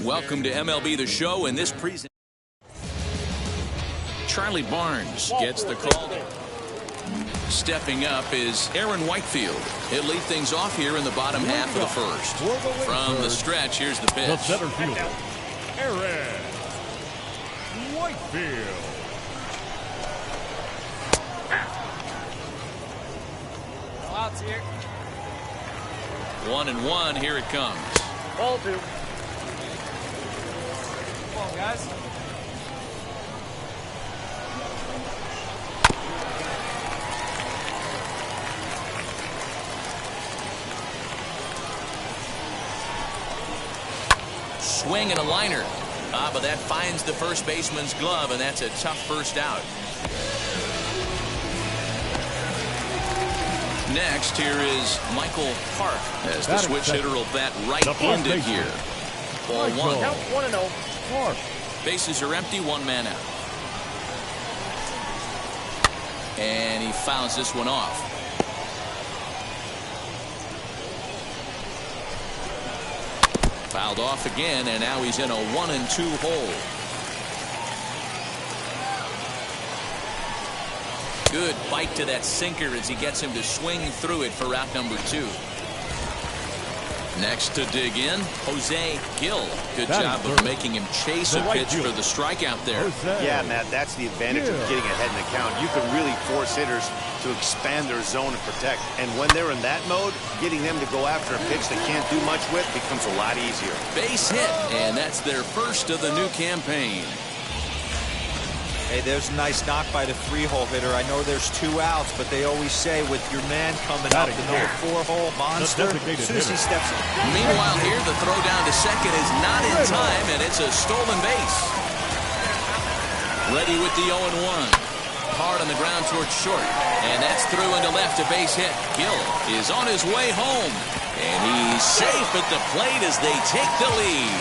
Welcome to MLB The Show. In this presentation, Charlie Barnes gets the call. Stepping up is Aaron Whitefield. He'll lead things off here in the bottom half of the first. From the stretch, here's the pitch. The center fielder, Aaron Whitefield. Outs here. 1-1. Here it comes. Ball 2. Come on, guys. Swing and a liner. But that finds the first baseman's glove, and that's a tough first out. Next, here is Michael Park as the switch hitter will bat right-handed here. Ball 1. Count 1-0. Park. Bases are empty, one man out. And he fouls this one off. Fouled off again, and now he's in a 1-2 hole. Good bite to that sinker as he gets him to swing through it for out number 2. Next to dig in, Jose Gill. Good job of making him chase a pitch for the strikeout there. Yeah, Matt, that's the advantage of getting ahead in the count. You can really force hitters to expand their zone and protect. And when they're in that mode, getting them to go after a pitch they can't do much with becomes a lot easier. Base hit, and that's their first of the new campaign. Hey, there's a nice knock by the 3-hole hitter. I know there's 2 outs, but they always say with your man coming up, the number 4-hole monster, as soon as he steps in. Meanwhile here, the throw down to second is not in time, and it's a stolen base. Ready with the 0-1. Hard on the ground towards short, and that's through into left, a base hit. Gill is on his way home, and he's safe at the plate as they take the lead.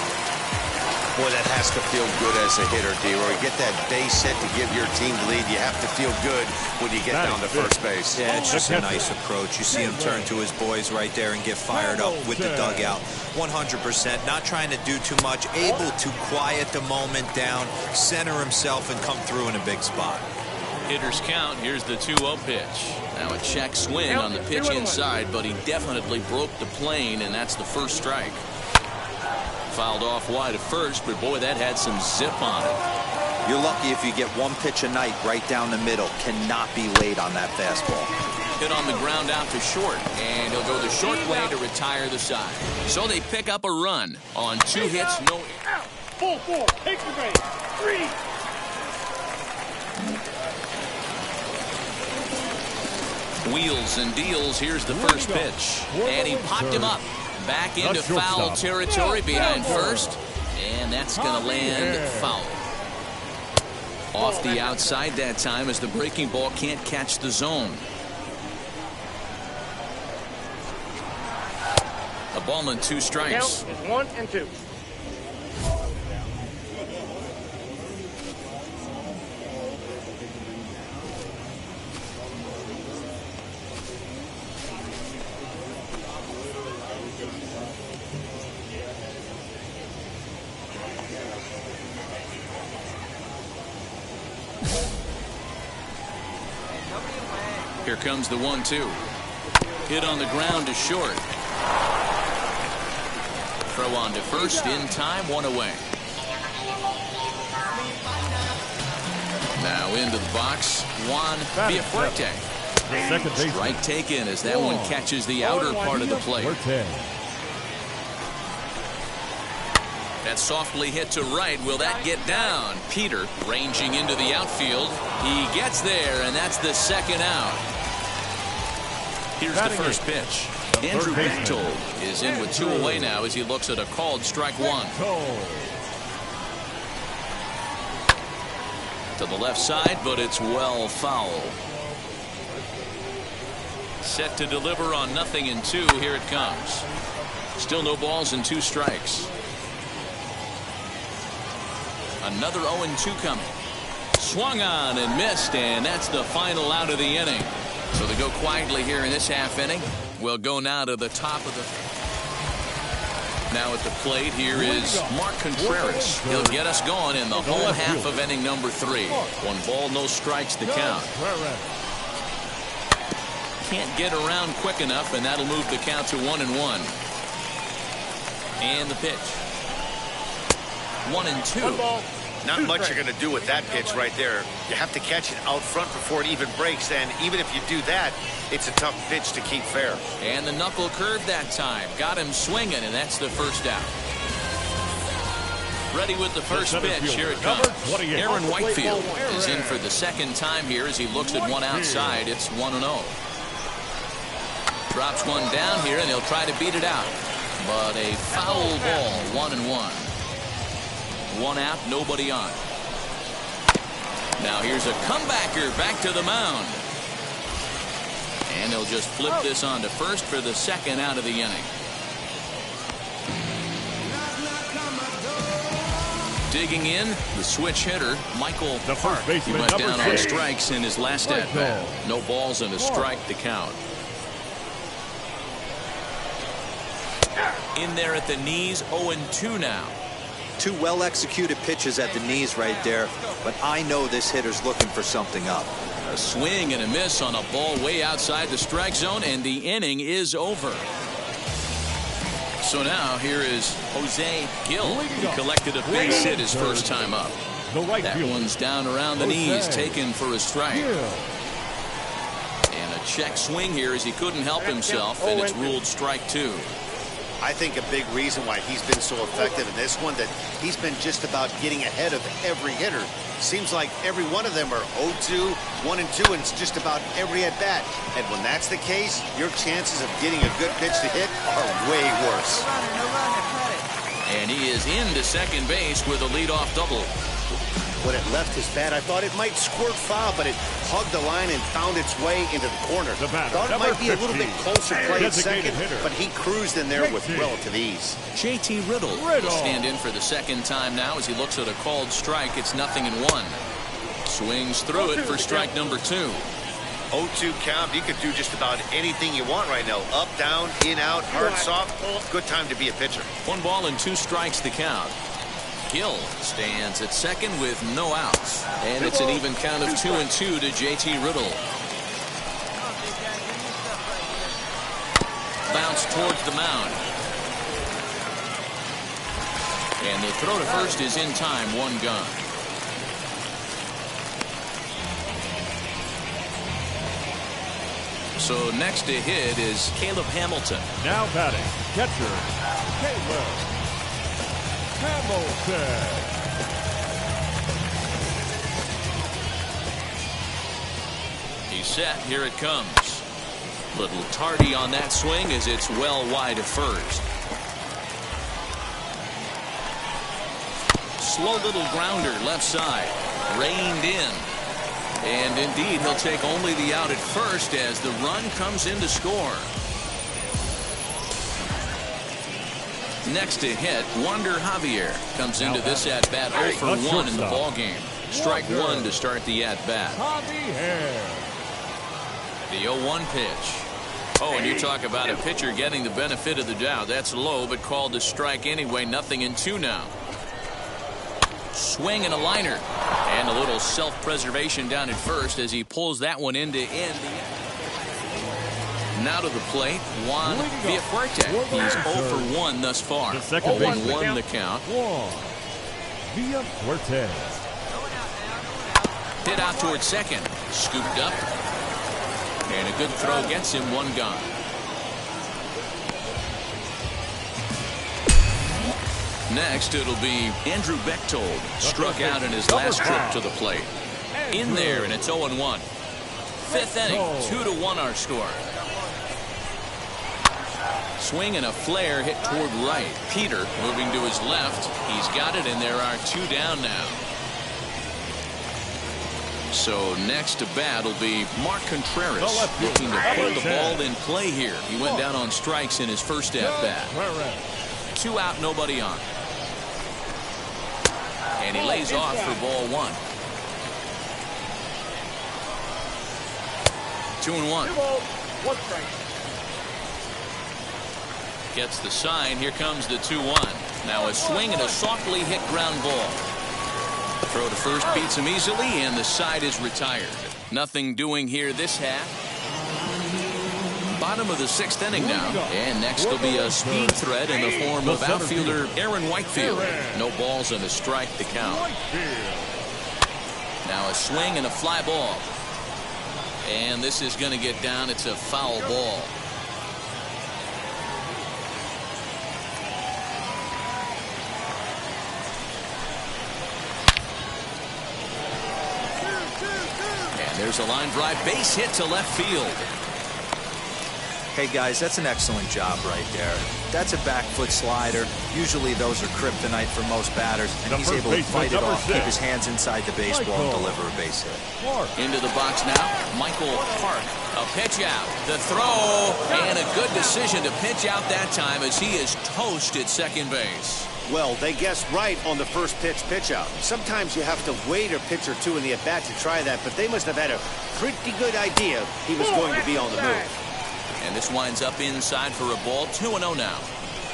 Boy, that has to feel good as a hitter, D-Roy. Get that base hit to give your team the lead. You have to feel good when you get down to first base. Yeah, it's just a nice approach. You see him turn to his boys right there and get fired up with the dugout. 100%, not trying to do too much, able to quiet the moment down, center himself, and come through in a big spot. Hitters count. Here's the 2-0 pitch. Now a check swing on the pitch inside, but he definitely broke the plane, and that's the first strike. Fouled off wide at first, but boy, that had some zip on it. You're lucky if you get one pitch a night right down the middle. Cannot be late on that fastball. Hit on the ground out to short, and he'll go the short way to retire the side. So they pick up a run on 2 hits, no errors. Full 4. Take the base. 3. Wheels and deals. Here's the first pitch, and he popped him up. Back into foul territory behind first, and that's going to land foul. Off the outside that time as the breaking ball can't catch the zone. A ball and 2 strikes. Count is 1 and 2. Here comes the 1-2. Hit on the ground to short. Throw on to first in time, 1 away. Now into the box, Juan Villafuerte. Strike taken as that one catches the outer part of the plate. That softly hit to right. Will that get down? Peter ranging into the outfield. He gets there, and that's the second out. Here's the first pitch. Andrew Bechtold is in with 2 away now as he looks at a called strike 1. To the left side, but it's well foul. Set to deliver on 0-2. Here it comes. Still no balls and 2 strikes. Another 0-2 coming. Swung on and missed, and that's the final out of the inning. So they go quietly here in this half inning. We'll go now to the top of the Now at the plate, here is Mark Contreras. He'll get us going in the home half of inning number 3. 1 ball, no strikes to count. Can't get around quick enough, and that'll move the count to 1-1. And the pitch. 1-2. Not much you're going to do with that pitch right there. You have to catch it out front before it even breaks, and even if you do that, it's a tough pitch to keep fair. And the knuckle curve that time. Got him swinging, and that's the first out. Ready with the first pitch. Here it comes. Aaron Whitefield is in for the second time here as he looks at one outside. It's 1-0. Drops one down here, and he'll try to beat it out. But a foul ball, 1-1. 1 out, nobody on. Now here's a comebacker back to the mound. And they'll just flip this on to first for the second out of the inning. Digging in, the switch hitter, Michael Hart. He went down on strikes in his last at-bat. No balls and a strike to count. In there at the knees, 0-2 now. 2 well-executed pitches at the knees right there, but I know this hitter's looking for something up. A swing and a miss on a ball way outside the strike zone, and the inning is over. So now here is Jose Gil. He collected a base hit his first time up. That one's down around the knees, taken for a strike. And a check swing here as he couldn't help himself, and it's ruled strike 2. I think a big reason why he's been so effective in this one, that he's been just about getting ahead of every hitter. Seems like every one of them are 0-2, 1-2, and it's just about every at-bat. And when that's the case, your chances of getting a good pitch to hit are way worse. And he is into second base with a leadoff double. When it left his bat, I thought it might squirt foul, but it hugged the line and found its way into the corner. Thought it might be a little bit closer play at second, but he cruised in there with relative ease. JT Riddle will stand in for the second time now as he looks at a called strike. It's 0-1. Swings through it for strike number 2. 0-2 count. You could do just about anything you want right now. Up, down, in, out, hard, soft. Good time to be a pitcher. 1 ball and 2 strikes to count. Gill stands at second with no outs. And it's an even count of 2-2 to JT Riddle. Bounce towards the mound. And the throw to first is in time, 1 gun. So next to hit is Caleb Hamilton. Now batting, catcher, Caleb Hamilton. He's set. Here it comes. Little tardy on that swing as it's well wide of first. Slow little grounder left side. Reined in. And indeed, he'll take only the out at first as the run comes in to score. Next to hit, Wander Javier comes into this at-bat 0 for 1 in the ballgame. Strike 1 to start the at-bat. The 0-1 pitch. Oh, and you talk about a pitcher getting the benefit of the doubt. That's low, but called a strike anyway. 0-2 now. Swing and a liner. And a little self-preservation down at first as he pulls that one into end. Now to the plate, Juan Villafuerte. He's 0 for 1 thus far. 0-1 the count. Villafuerte. Hit out towards second. Scooped up. And a good throw gets him 1 gone. Next, it'll be Andrew Bechtold. Struck out in his last trip to the plate. In there, and it's 0-1. 5th inning, 2-1 our score. Swing and a flare hit toward right. Peter moving to his left. He's got it, and there are 2 down now. So next to bat will be Mark Contreras, looking to put the ball in play here. He went down on strikes in his first at-bat. 2 out, nobody on. And he lays off for ball 1. 2-1. Gets the sign. Here comes the 2-1. Now a swing and a softly hit ground ball. Throw to first beats him easily, and the side is retired. Nothing doing here this half. Bottom of the 6th inning now. And next will be a speed threat in the form of outfielder Aaron Whitefield. No balls and a strike to count. Now a swing and a fly ball. And this is going to get down. It's a foul ball. And there's a line drive base hit to left field. Hey guys, that's an excellent job right there. That's a back foot slider. Usually those are kryptonite for most batters, and he's able to fight it off, keep his hands inside the baseball, and deliver a base hit. Into the box now, Michael Park. A pitch out, the throw, and a good decision to pitch out that time as he is toast at second base. Well, they guessed right on the first pitch out. Sometimes you have to wait a pitch or two in the at-bat to try that, but they must have had a pretty good idea he was going to be on the move. And this winds up inside for a ball. 2-0 now.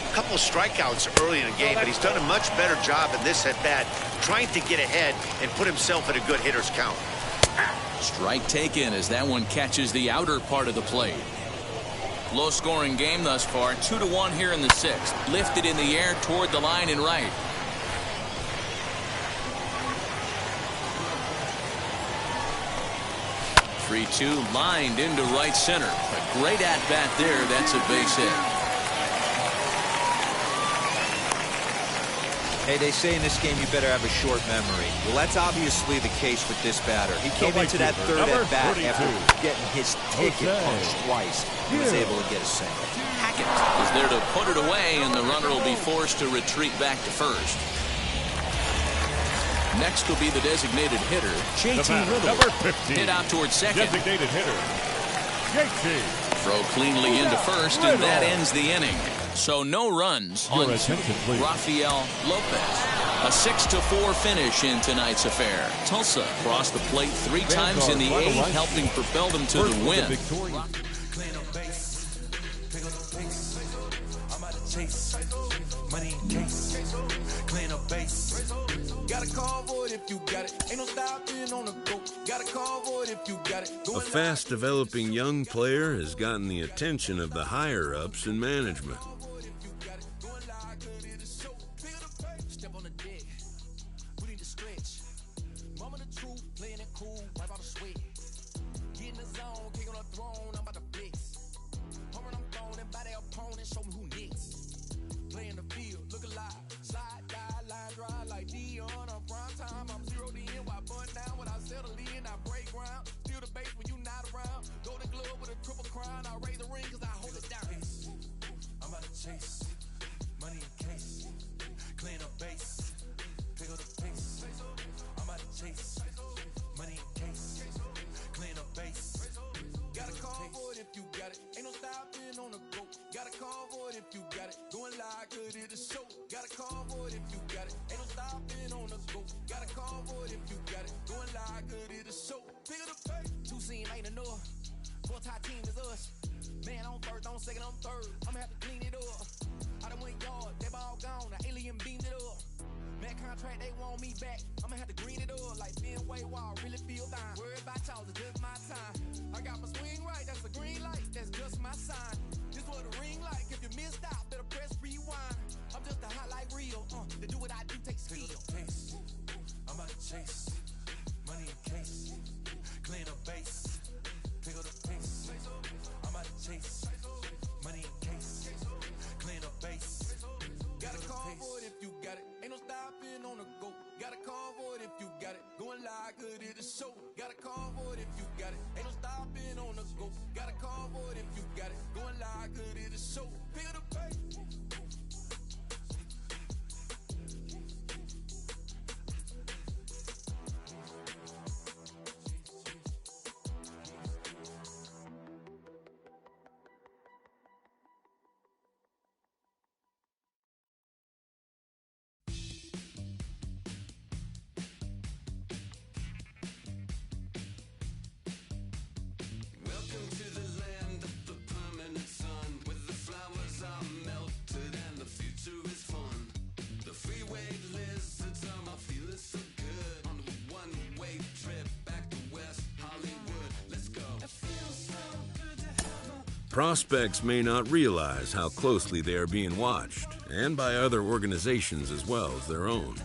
A couple of strikeouts early in the game, but he's done a much better job in this at-bat trying to get ahead and put himself in a good hitter's count. Strike taken as that one catches the outer part of the plate. Low-scoring game thus far. 2-1 here in the 6th. Lifted in the air toward the line and right. Three-2 lined into right center. A great at-bat there. That's a base hit. Hey, they say in this game you better have a short memory. Well, that's obviously the case with this batter. He came into that third at-bat after getting his ticket punched twice. He was able to get a single. Hackett is there to put it away, and the runner will be forced to retreat back to first. Next will be the designated hitter, JT Riddle. Number 15. Hit out towards second. Designated hitter, JT. Throw cleanly into first, and that ends the inning. So no runs on Rafael Lopez. A 6-4 finish in tonight's affair. Tulsa crossed the plate 3 times in the 8th, helping propel them to the win. A fast-developing young player has gotten the attention of the higher-ups in management. Got a convoy if you got it. Ain't no stopping on the go. Got prospects may not realize how closely they are being watched, and by other organizations as well as their own.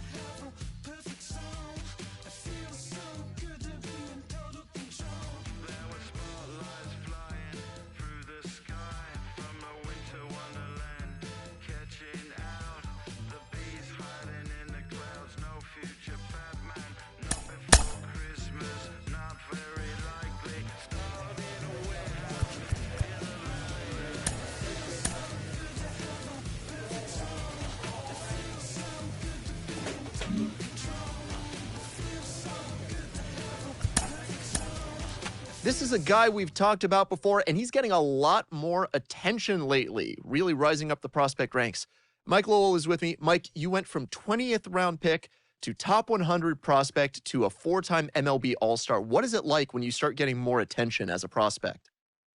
This is a guy we've talked about before, and he's getting a lot more attention lately, really rising up the prospect ranks. Mike Lowell is with me. Mike, you went from 20th round pick to top 100 prospect to a 4-time MLB All-Star. What is it like when you start getting more attention as a prospect?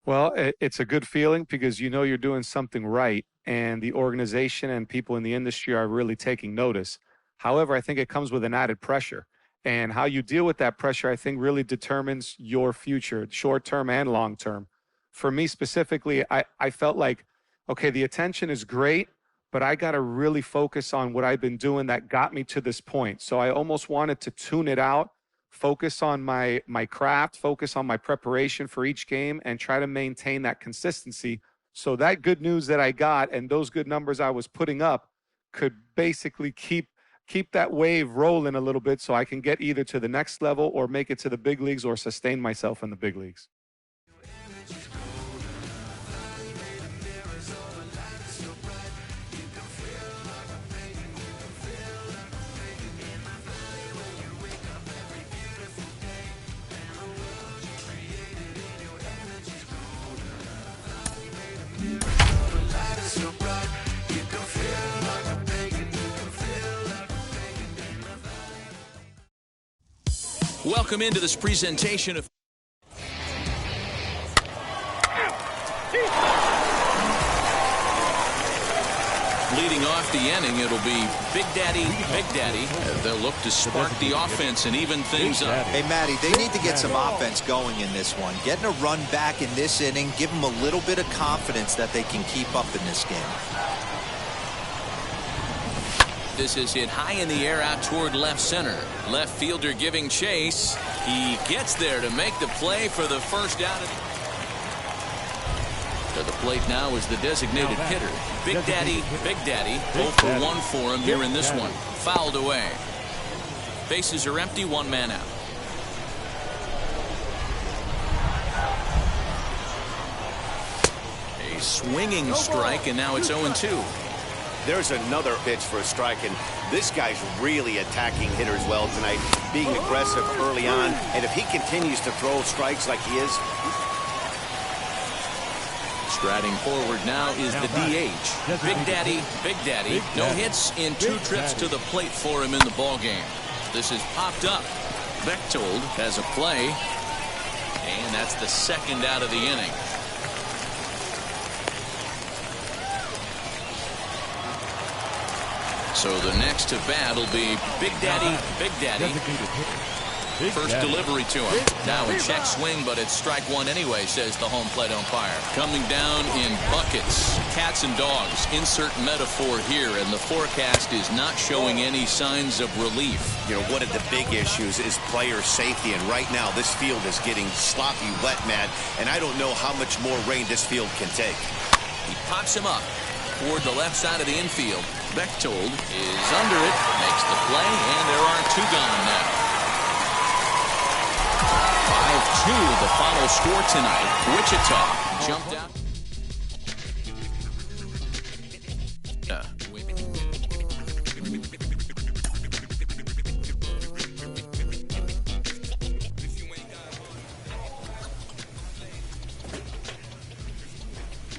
Well, it's a good feeling because you know you're doing something right, and the organization and people in the industry are really taking notice. However, I think it comes with an added pressure. And how you deal with that pressure, I think, really determines your future, short-term and long-term. For me specifically, I felt like, okay, the attention is great, but I got to really focus on what I've been doing that got me to this point. So I almost wanted to tune it out, focus on my craft, focus on my preparation for each game, and try to maintain that consistency. So that good news that I got and those good numbers I was putting up could basically keep that wave rolling a little bit so I can get either to the next level or make it to the big leagues or sustain myself in the big leagues. Welcome into this presentation of leading off the inning. It'll be Big Daddy. They'll look to spark the offense and even things up. Hey, Matty, they need to get some offense going in this one. Getting a run back in this inning, give them a little bit of confidence that they can keep up in this game. This is hit high in the air out toward left center. Left fielder giving chase. He gets there to make the play for the first out. To the plate now is the designated hitter. Big Daddy. 0 for 1 for him here in this one. Fouled away. Bases are empty, 1 man out. A swinging strike, and now it's 0-2. There's another pitch for a strike, and this guy's really attacking hitters well tonight, being aggressive early on, and if he continues to throw strikes like he is. Striding forward now is the DH. Big Daddy. No hits in 2 trips to the plate for him in the ballgame. This is popped up. Bechtold has a play, and that's the second out of the inning. So the next to bat will be Big Daddy. First delivery to him. Now a check swing, but it's strike 1 anyway, says the home plate umpire. Coming down in buckets. Cats and dogs. Insert metaphor here, and the forecast is not showing any signs of relief. You know, one of the big issues is player safety, and right now this field is getting sloppy wet, Matt, and I don't know how much more rain this field can take. He pops him up toward the left side of the infield. Bechtold is under it, makes the play, and there are 2 gone now. 5-2 the final score tonight. Wichita jumped out.